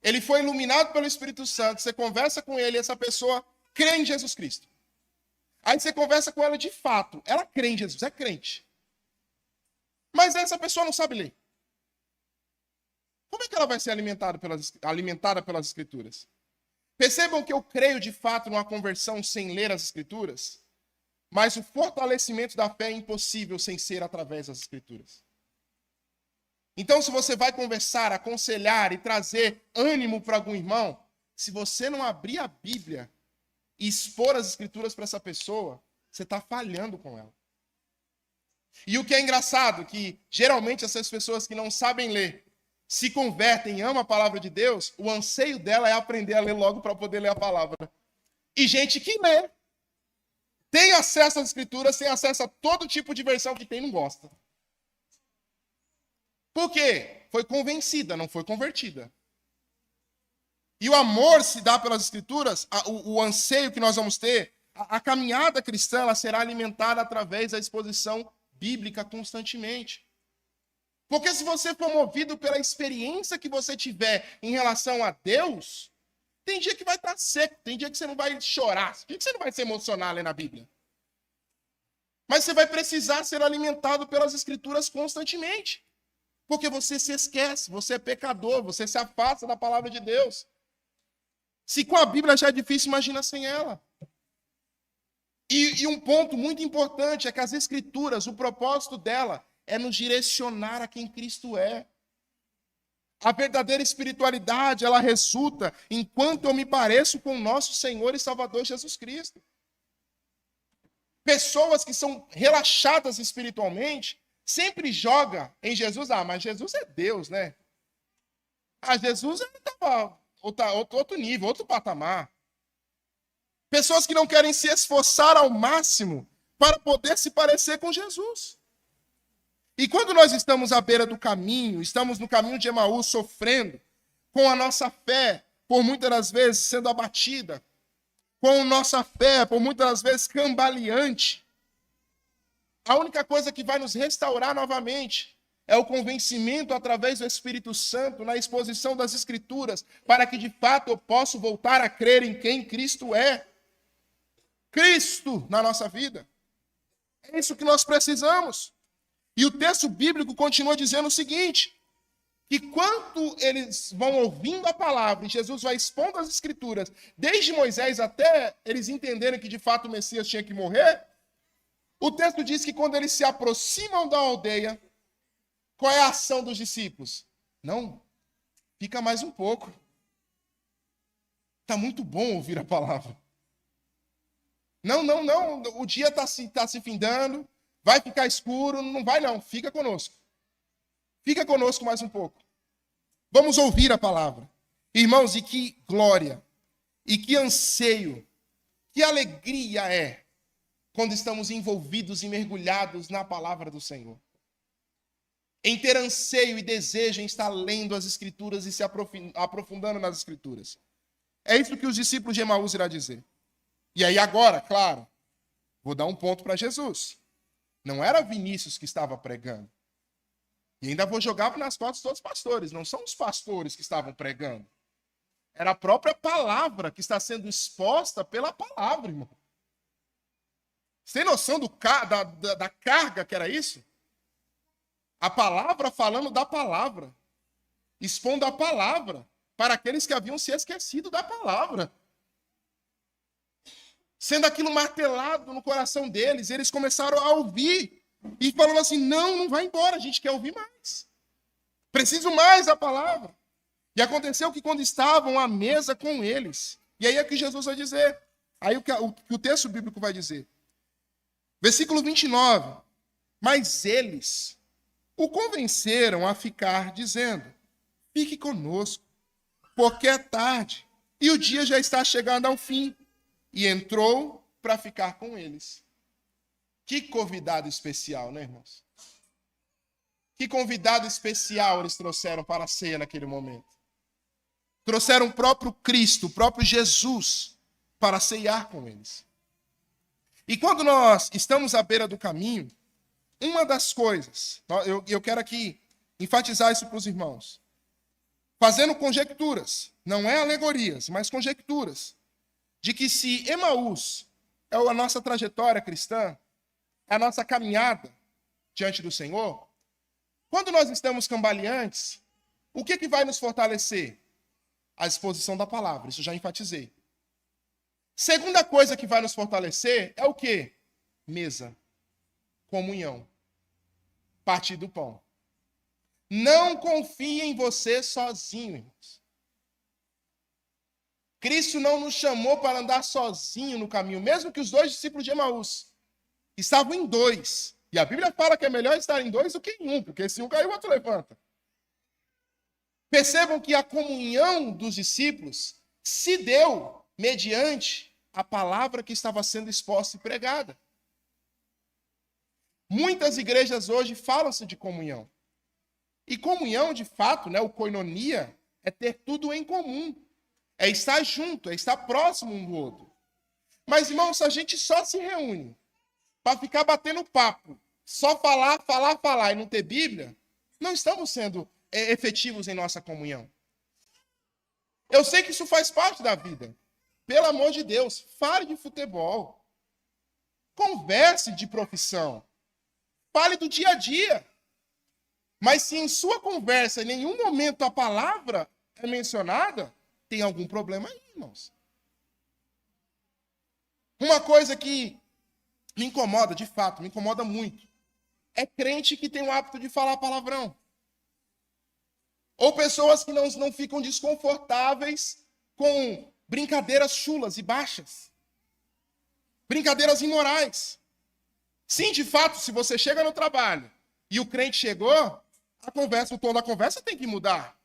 ele foi iluminado pelo Espírito Santo, você conversa com ele e essa pessoa crê em Jesus Cristo. Aí você conversa com ela de fato, ela crê em Jesus, é crente. Mas essa pessoa não sabe ler. Como é que ela vai ser alimentada pelas Escrituras? Percebam que eu creio de fato numa conversão sem ler as Escrituras, mas o fortalecimento da fé é impossível sem ser através das Escrituras. Então, se você vai conversar, aconselhar e trazer ânimo para algum irmão, se você não abrir a Bíblia e expor as Escrituras para essa pessoa, você está falhando com ela. E o que é engraçado, que geralmente essas pessoas que não sabem ler, se convertem e amam a palavra de Deus, o anseio dela é aprender a ler logo para poder ler a palavra. E gente que lê, tem acesso às Escrituras, tem acesso a todo tipo de versão que tem, não gosta. Por quê? Foi convencida, não foi convertida. E o amor se dá pelas Escrituras, o anseio que nós vamos ter, a caminhada cristã, ela será alimentada através da exposição bíblica constantemente. Porque se você for movido pela experiência que você tiver em relação a Deus, tem dia que vai estar seco, tem dia que você não vai chorar, tem dia que você não vai se emocionar lendo a Bíblia. Mas você vai precisar ser alimentado pelas Escrituras constantemente. Porque você se esquece, você é pecador, você se afasta da palavra de Deus. Se com a Bíblia já é difícil, imagina sem ela. E um ponto muito importante é que as Escrituras, o propósito dela é nos direcionar a quem Cristo é. A verdadeira espiritualidade, ela resulta enquanto eu me pareço com o nosso Senhor e Salvador Jesus Cristo. Pessoas que são relaxadas espiritualmente sempre jogam em Jesus. Ah, mas Jesus é Deus, né? Ah, Jesus estava outro nível, outro patamar. Pessoas que não querem se esforçar ao máximo para poder se parecer com Jesus. E quando nós estamos à beira do caminho, estamos no caminho de Emaús sofrendo, com a nossa fé, por muitas das vezes, sendo abatida, com a nossa fé, por muitas das vezes, cambaleante, a única coisa que vai nos restaurar novamente é o convencimento através do Espírito Santo na exposição das Escrituras, para que de fato eu possa voltar a crer em quem Cristo é. Cristo na nossa vida. É isso que nós precisamos. E o texto bíblico continua dizendo o seguinte, que quando eles vão ouvindo a palavra e Jesus vai expondo as Escrituras, desde Moisés até eles entenderem que de fato o Messias tinha que morrer, o texto diz que quando eles se aproximam da aldeia, qual é a ação dos discípulos? Não, fica mais um pouco. Está muito bom ouvir a palavra. Não, o dia está se findando, vai ficar escuro, não vai não, fica conosco. Fica conosco mais um pouco. Vamos ouvir a palavra. Irmãos, e que glória, e que anseio, que alegria é quando estamos envolvidos e mergulhados na palavra do Senhor. Em ter anseio e desejo em estar lendo as Escrituras e se aprofundando nas Escrituras. É isso que os discípulos de Emaús irá dizer. E aí agora, claro, vou dar um ponto para Jesus. Não era Vinícius que estava pregando. E ainda vou jogar nas costas dos pastores. Não são os pastores que estavam pregando. Era a própria palavra que está sendo exposta pela palavra, irmão. Você tem noção da carga que era isso? A palavra falando da palavra. Expondo a palavra para aqueles que haviam se esquecido da palavra. Sendo aquilo martelado no coração deles, eles começaram a ouvir. E falando assim, não vai embora, a gente quer ouvir mais. Preciso mais da palavra. E aconteceu que quando estavam à mesa com eles, e aí é que Jesus vai dizer, aí o que o texto bíblico vai dizer. Versículo 29. Mas eles o convenceram a ficar, dizendo, fique conosco, porque é tarde, e o dia já está chegando ao fim. E entrou para ficar com eles. Que convidado especial, né, irmãos? Que convidado especial eles trouxeram para a ceia naquele momento. Trouxeram o próprio Cristo, o próprio Jesus, para ceiar com eles. E quando nós estamos à beira do caminho, uma das coisas, eu quero aqui enfatizar isso para os irmãos, fazendo conjecturas, não é alegorias, mas conjecturas, de que se Emaús é a nossa trajetória cristã, é a nossa caminhada diante do Senhor, quando nós estamos cambaleantes, o que vai nos fortalecer? A exposição da palavra, isso já enfatizei. Segunda coisa que vai nos fortalecer é o quê? Mesa, comunhão, partir do pão. Não confie em você sozinho, irmãos. Cristo não nos chamou para andar sozinho no caminho, mesmo que os dois discípulos de Emaús estavam em dois. E a Bíblia fala que é melhor estar em dois do que em um, porque se um cair, o outro levanta. Percebam que a comunhão dos discípulos se deu mediante a palavra que estava sendo exposta e pregada. Muitas igrejas hoje falam-se de comunhão. E comunhão, de fato, o koinonia, é ter tudo em comum. É estar junto, é estar próximo um do outro. Mas, irmãos, se a gente só se reúne para ficar batendo papo, só falar e não ter Bíblia, não estamos sendo efetivos em nossa comunhão. Eu sei que isso faz parte da vida. Pelo amor de Deus, fale de futebol. Converse de profissão. Fale do dia a dia. Mas se em sua conversa em nenhum momento a palavra é mencionada, tem algum problema aí, irmãos. Uma coisa que me incomoda, de fato, me incomoda muito, é crente que tem o hábito de falar palavrão. Ou pessoas que não ficam desconfortáveis com brincadeiras chulas e baixas. Brincadeiras imorais. Sim, de fato, se você chega no trabalho e o crente chegou, o tom da conversa tem que mudar.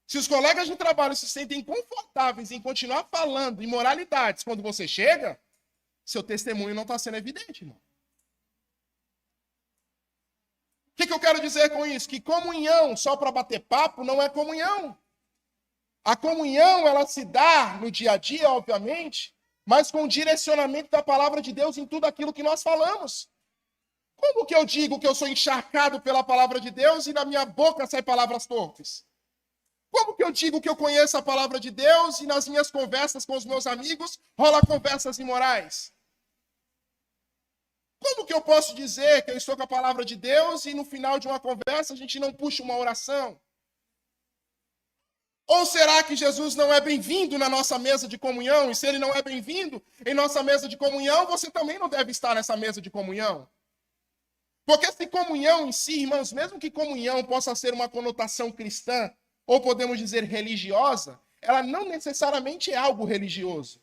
Se os colegas de trabalho se sentem confortáveis em continuar falando imoralidades quando você chega, seu testemunho não está sendo evidente, irmão. O que eu quero dizer com isso? Que comunhão só para bater papo não é comunhão. A comunhão, ela se dá no dia a dia, obviamente, mas com o direcionamento da palavra de Deus em tudo aquilo que nós falamos. Como que eu digo que eu sou encharcado pela palavra de Deus e na minha boca saem palavras torpes? Como que eu digo que eu conheço a palavra de Deus e nas minhas conversas com os meus amigos rola conversas imorais? Como que eu posso dizer que eu estou com a palavra de Deus e no final de uma conversa a gente não puxa uma oração? Ou será que Jesus não é bem-vindo na nossa mesa de comunhão? E se ele não é bem-vindo em nossa mesa de comunhão, você também não deve estar nessa mesa de comunhão. Porque se comunhão em si, irmãos, mesmo que comunhão possa ser uma conotação cristã, ou podemos dizer religiosa, ela não necessariamente é algo religioso.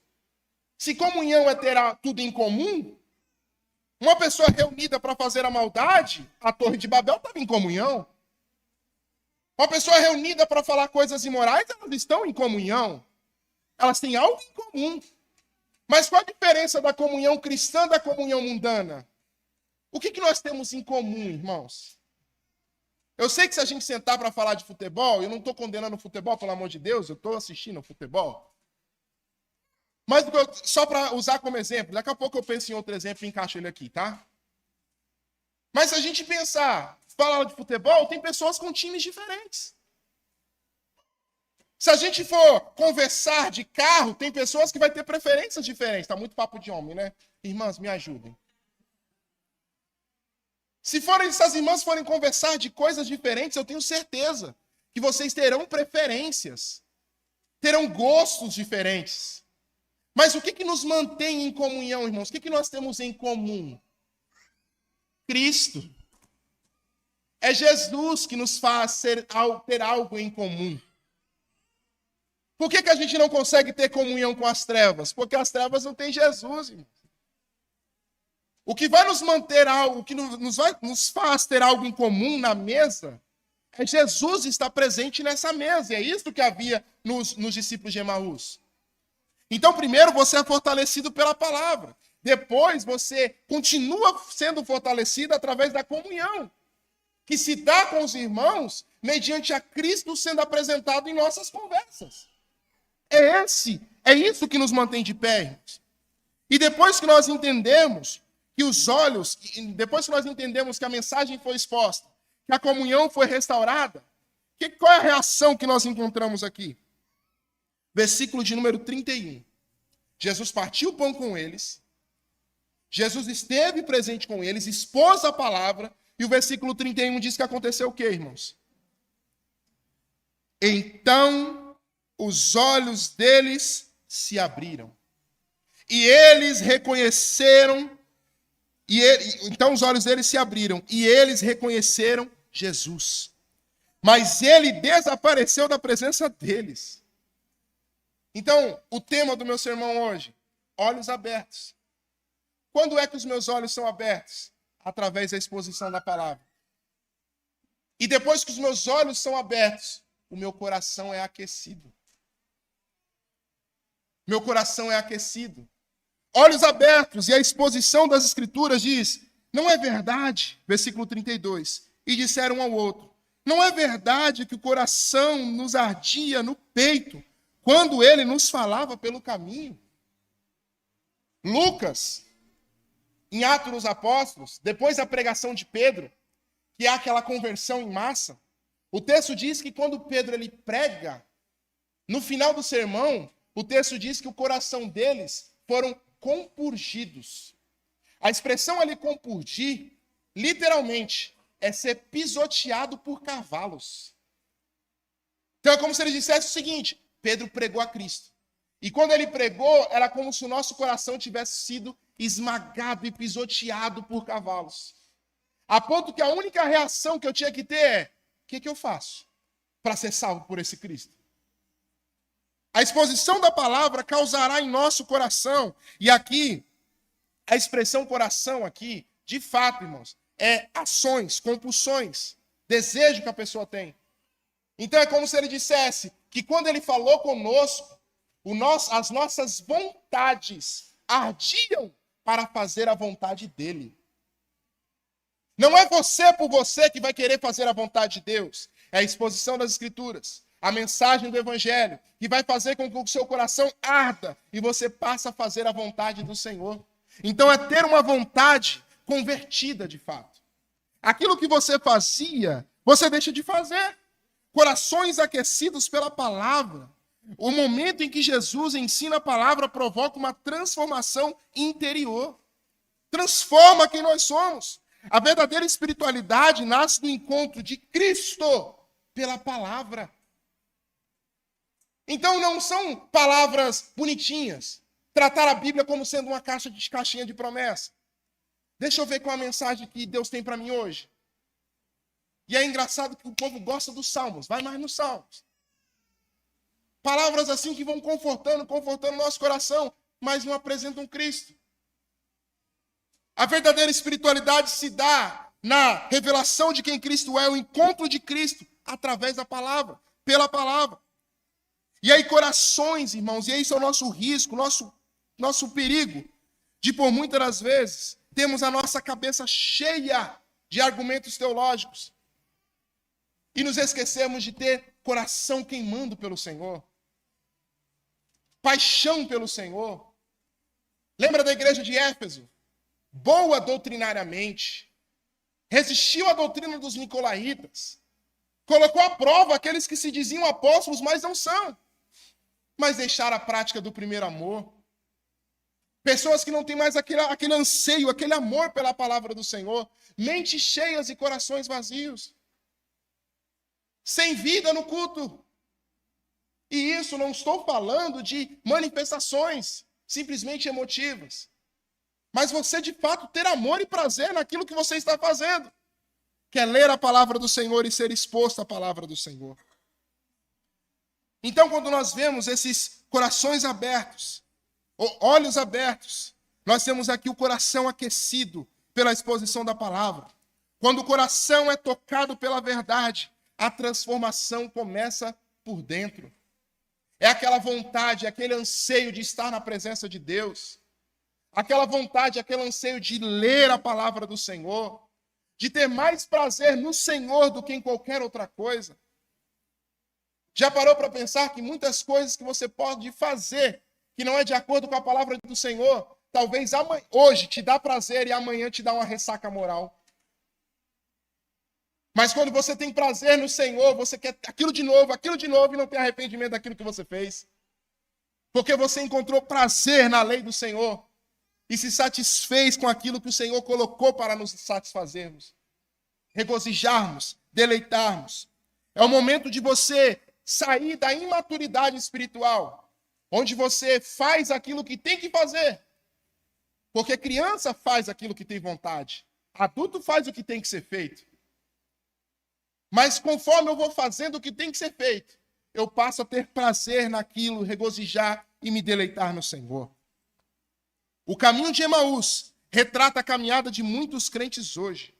Se comunhão é ter tudo em comum, uma pessoa reunida para fazer a maldade, a Torre de Babel estava em comunhão. Uma pessoa reunida para falar coisas imorais, elas estão em comunhão. Elas têm algo em comum. Mas qual a diferença da comunhão cristã da comunhão mundana? O que nós temos em comum, irmãos? Eu sei que se a gente sentar para falar de futebol, eu não estou condenando o futebol, pelo amor de Deus, eu estou assistindo o futebol. Mas só para usar como exemplo, daqui a pouco eu penso em outro exemplo e encaixo ele aqui, tá? Mas se a gente falar de futebol, tem pessoas com times diferentes. Se a gente for conversar de carro, tem pessoas que vão ter preferências diferentes. Tá muito papo de homem, né? Irmãs, me ajudem. Se essas irmãs forem conversar de coisas diferentes, eu tenho certeza que vocês terão preferências, terão gostos diferentes. Mas o que nos mantém em comunhão, irmãos? O que nós temos em comum? Cristo. É Jesus que nos faz ter algo em comum. Por que a gente não consegue ter comunhão com as trevas? Porque as trevas não têm Jesus, irmãos. O que vai nos manter algo, o que nos faz ter algo em comum na mesa, é Jesus estar presente nessa mesa. E é isso que havia nos discípulos de Emaús. Então, primeiro, você é fortalecido pela palavra. Depois, você continua sendo fortalecido através da comunhão, que se dá com os irmãos mediante a Cristo sendo apresentado em nossas conversas. É isso que nos mantém de pé, irmãos. E depois que nós entendemos que os olhos, depois que nós entendemos que a mensagem foi exposta, que a comunhão foi restaurada, qual é a reação que nós encontramos aqui? Versículo de número 31. Jesus partiu o pão com eles, Jesus esteve presente com eles, expôs a palavra, e o versículo 31 diz que aconteceu o quê, irmãos? Então os olhos deles se abriram, e eles reconheceram, então os olhos deles se abriram, e eles reconheceram Jesus. Mas ele desapareceu da presença deles. Então, o tema do meu sermão hoje, olhos abertos. Quando é que os meus olhos são abertos? Através da exposição da palavra. E depois que os meus olhos são abertos, o meu coração é aquecido. Meu coração é aquecido. Olhos abertos, e a exposição das Escrituras diz, não é verdade, versículo 32, e disseram um ao outro, não é verdade que o coração nos ardia no peito, quando ele nos falava pelo caminho? Lucas, em Atos dos Apóstolos, depois da pregação de Pedro, que é aquela conversão em massa, o texto diz que quando Pedro ele prega, no final do sermão, o texto diz que o coração deles foram compurgidos. A expressão ali compurgir, literalmente, é ser pisoteado por cavalos. Então é como se ele dissesse o seguinte, Pedro pregou a Cristo. E quando ele pregou, era como se o nosso coração tivesse sido esmagado e pisoteado por cavalos. A ponto que a única reação que eu tinha que ter é, o que eu faço para ser salvo por esse Cristo? A exposição da palavra causará em nosso coração, e aqui, a expressão coração aqui, de fato, irmãos, é ações, compulsões, desejo que a pessoa tem. Então é como se ele dissesse que quando ele falou conosco, as nossas vontades ardiam para fazer a vontade dele. Não é você por você que vai querer fazer a vontade de Deus, é a exposição das Escrituras. A mensagem do Evangelho, que vai fazer com que o seu coração arda e você passe a fazer a vontade do Senhor. Então é ter uma vontade convertida de fato. Aquilo que você fazia, você deixa de fazer. Corações aquecidos pela palavra. O momento em que Jesus ensina a palavra provoca uma transformação interior. Transforma quem nós somos. A verdadeira espiritualidade nasce do encontro de Cristo pela palavra. Então não são palavras bonitinhas. Tratar a Bíblia como sendo uma caixinha de promessa. Deixa eu ver qual a mensagem que Deus tem para mim hoje. E é engraçado que o povo gosta dos salmos. Vai mais nos salmos. Palavras assim que vão confortando o nosso coração, mas não apresentam Cristo. A verdadeira espiritualidade se dá na revelação de quem Cristo é, o encontro de Cristo através da palavra, pela palavra. E aí corações, irmãos, e esse é o nosso risco, nosso perigo, de por muitas das vezes temos a nossa cabeça cheia de argumentos teológicos e nos esquecemos de ter coração queimando pelo Senhor, paixão pelo Senhor. Lembra da igreja de Éfeso? Boa doutrinariamente, resistiu à doutrina dos nicolaítas, colocou à prova aqueles que se diziam apóstolos, mas não são, mas deixaram a prática do primeiro amor. Pessoas que não têm mais aquele anseio, aquele amor pela palavra do Senhor, mentes cheias e corações vazios, sem vida no culto. E isso não estou falando de manifestações simplesmente emotivas, mas você de fato ter amor e prazer naquilo que você está fazendo, que é ler a palavra do Senhor e ser exposto à palavra do Senhor. Então, quando nós vemos esses corações abertos, ou olhos abertos, nós temos aqui o coração aquecido pela exposição da palavra. Quando o coração é tocado pela verdade, a transformação começa por dentro. É aquela vontade, aquele anseio de estar na presença de Deus. Aquela vontade, aquele anseio de ler a palavra do Senhor, de ter mais prazer no Senhor do que em qualquer outra coisa. Já parou para pensar que muitas coisas que você pode fazer, que não é de acordo com a palavra do Senhor, talvez hoje te dá prazer e amanhã te dá uma ressaca moral. Mas quando você tem prazer no Senhor, você quer aquilo de novo e não tem arrependimento daquilo que você fez. Porque você encontrou prazer na lei do Senhor e se satisfez com aquilo que o Senhor colocou para nos satisfazermos, regozijarmos, deleitarmos. É o momento de você sair da imaturidade espiritual, onde você faz aquilo que tem que fazer. Porque criança faz aquilo que tem vontade, adulto faz o que tem que ser feito. Mas conforme eu vou fazendo o que tem que ser feito, eu passo a ter prazer naquilo, regozijar e me deleitar no Senhor. O caminho de Emaús retrata a caminhada de muitos crentes hoje.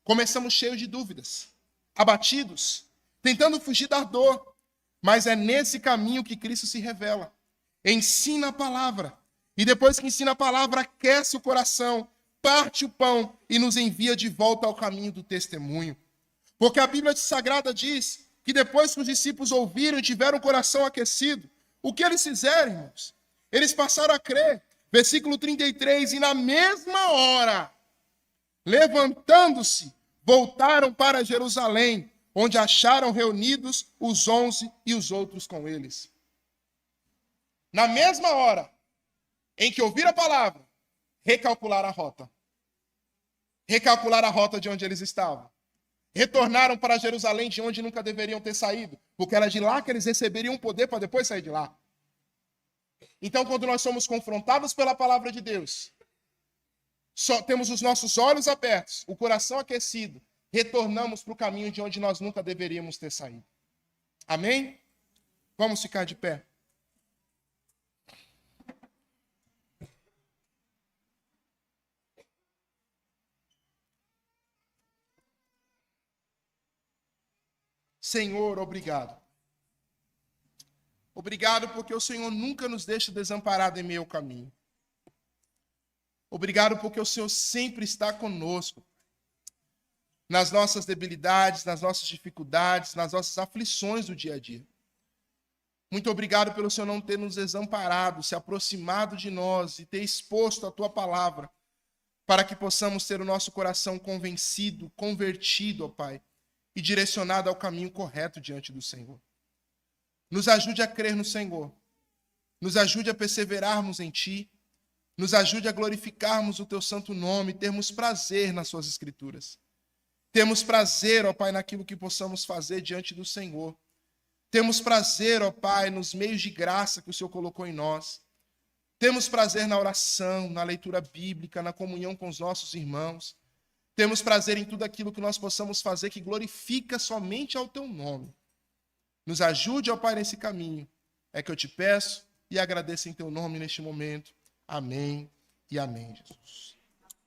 Começamos cheios de dúvidas, abatidos, tentando fugir da dor. Mas é nesse caminho que Cristo se revela. Ensina a palavra. E depois que ensina a palavra, aquece o coração, parte o pão e nos envia de volta ao caminho do testemunho. Porque a Bíblia Sagrada diz que depois que os discípulos ouviram e tiveram o coração aquecido, o que eles fizeram, irmãos? Eles passaram a crer. Versículo 33, e na mesma hora, levantando-se, voltaram para Jerusalém, onde acharam reunidos os 11 e os outros com eles. Na mesma hora em que ouviram a palavra, recalcularam a rota. Recalcularam a rota de onde eles estavam. Retornaram para Jerusalém, de onde nunca deveriam ter saído, porque era de lá que eles receberiam poder para depois sair de lá. Então, quando nós somos confrontados pela palavra de Deus, só temos os nossos olhos abertos, o coração aquecido, retornamos para o caminho de onde nós nunca deveríamos ter saído. Amém? Vamos ficar de pé. Senhor, obrigado. Obrigado porque o Senhor nunca nos deixa desamparados em meio ao caminho. Obrigado porque o Senhor sempre está conosco. Nas nossas debilidades, nas nossas dificuldades, nas nossas aflições do dia a dia. Muito obrigado pelo Senhor não ter nos desamparado, se aproximado de nós e ter exposto a Tua palavra, para que possamos ter o nosso coração convencido, convertido, ó Pai, e direcionado ao caminho correto diante do Senhor. Nos ajude a crer no Senhor. Nos ajude a perseverarmos em Ti. Nos ajude a glorificarmos o Teu santo nome, termos prazer nas Suas Escrituras. Temos prazer, ó Pai, naquilo que possamos fazer diante do Senhor. Temos prazer, ó Pai, nos meios de graça que o Senhor colocou em nós. Temos prazer na oração, na leitura bíblica, na comunhão com os nossos irmãos. Temos prazer em tudo aquilo que nós possamos fazer que glorifica somente ao Teu nome. Nos ajude, ó Pai, nesse caminho. É que eu te peço e agradeço em Teu nome neste momento. Amém e amém, Jesus.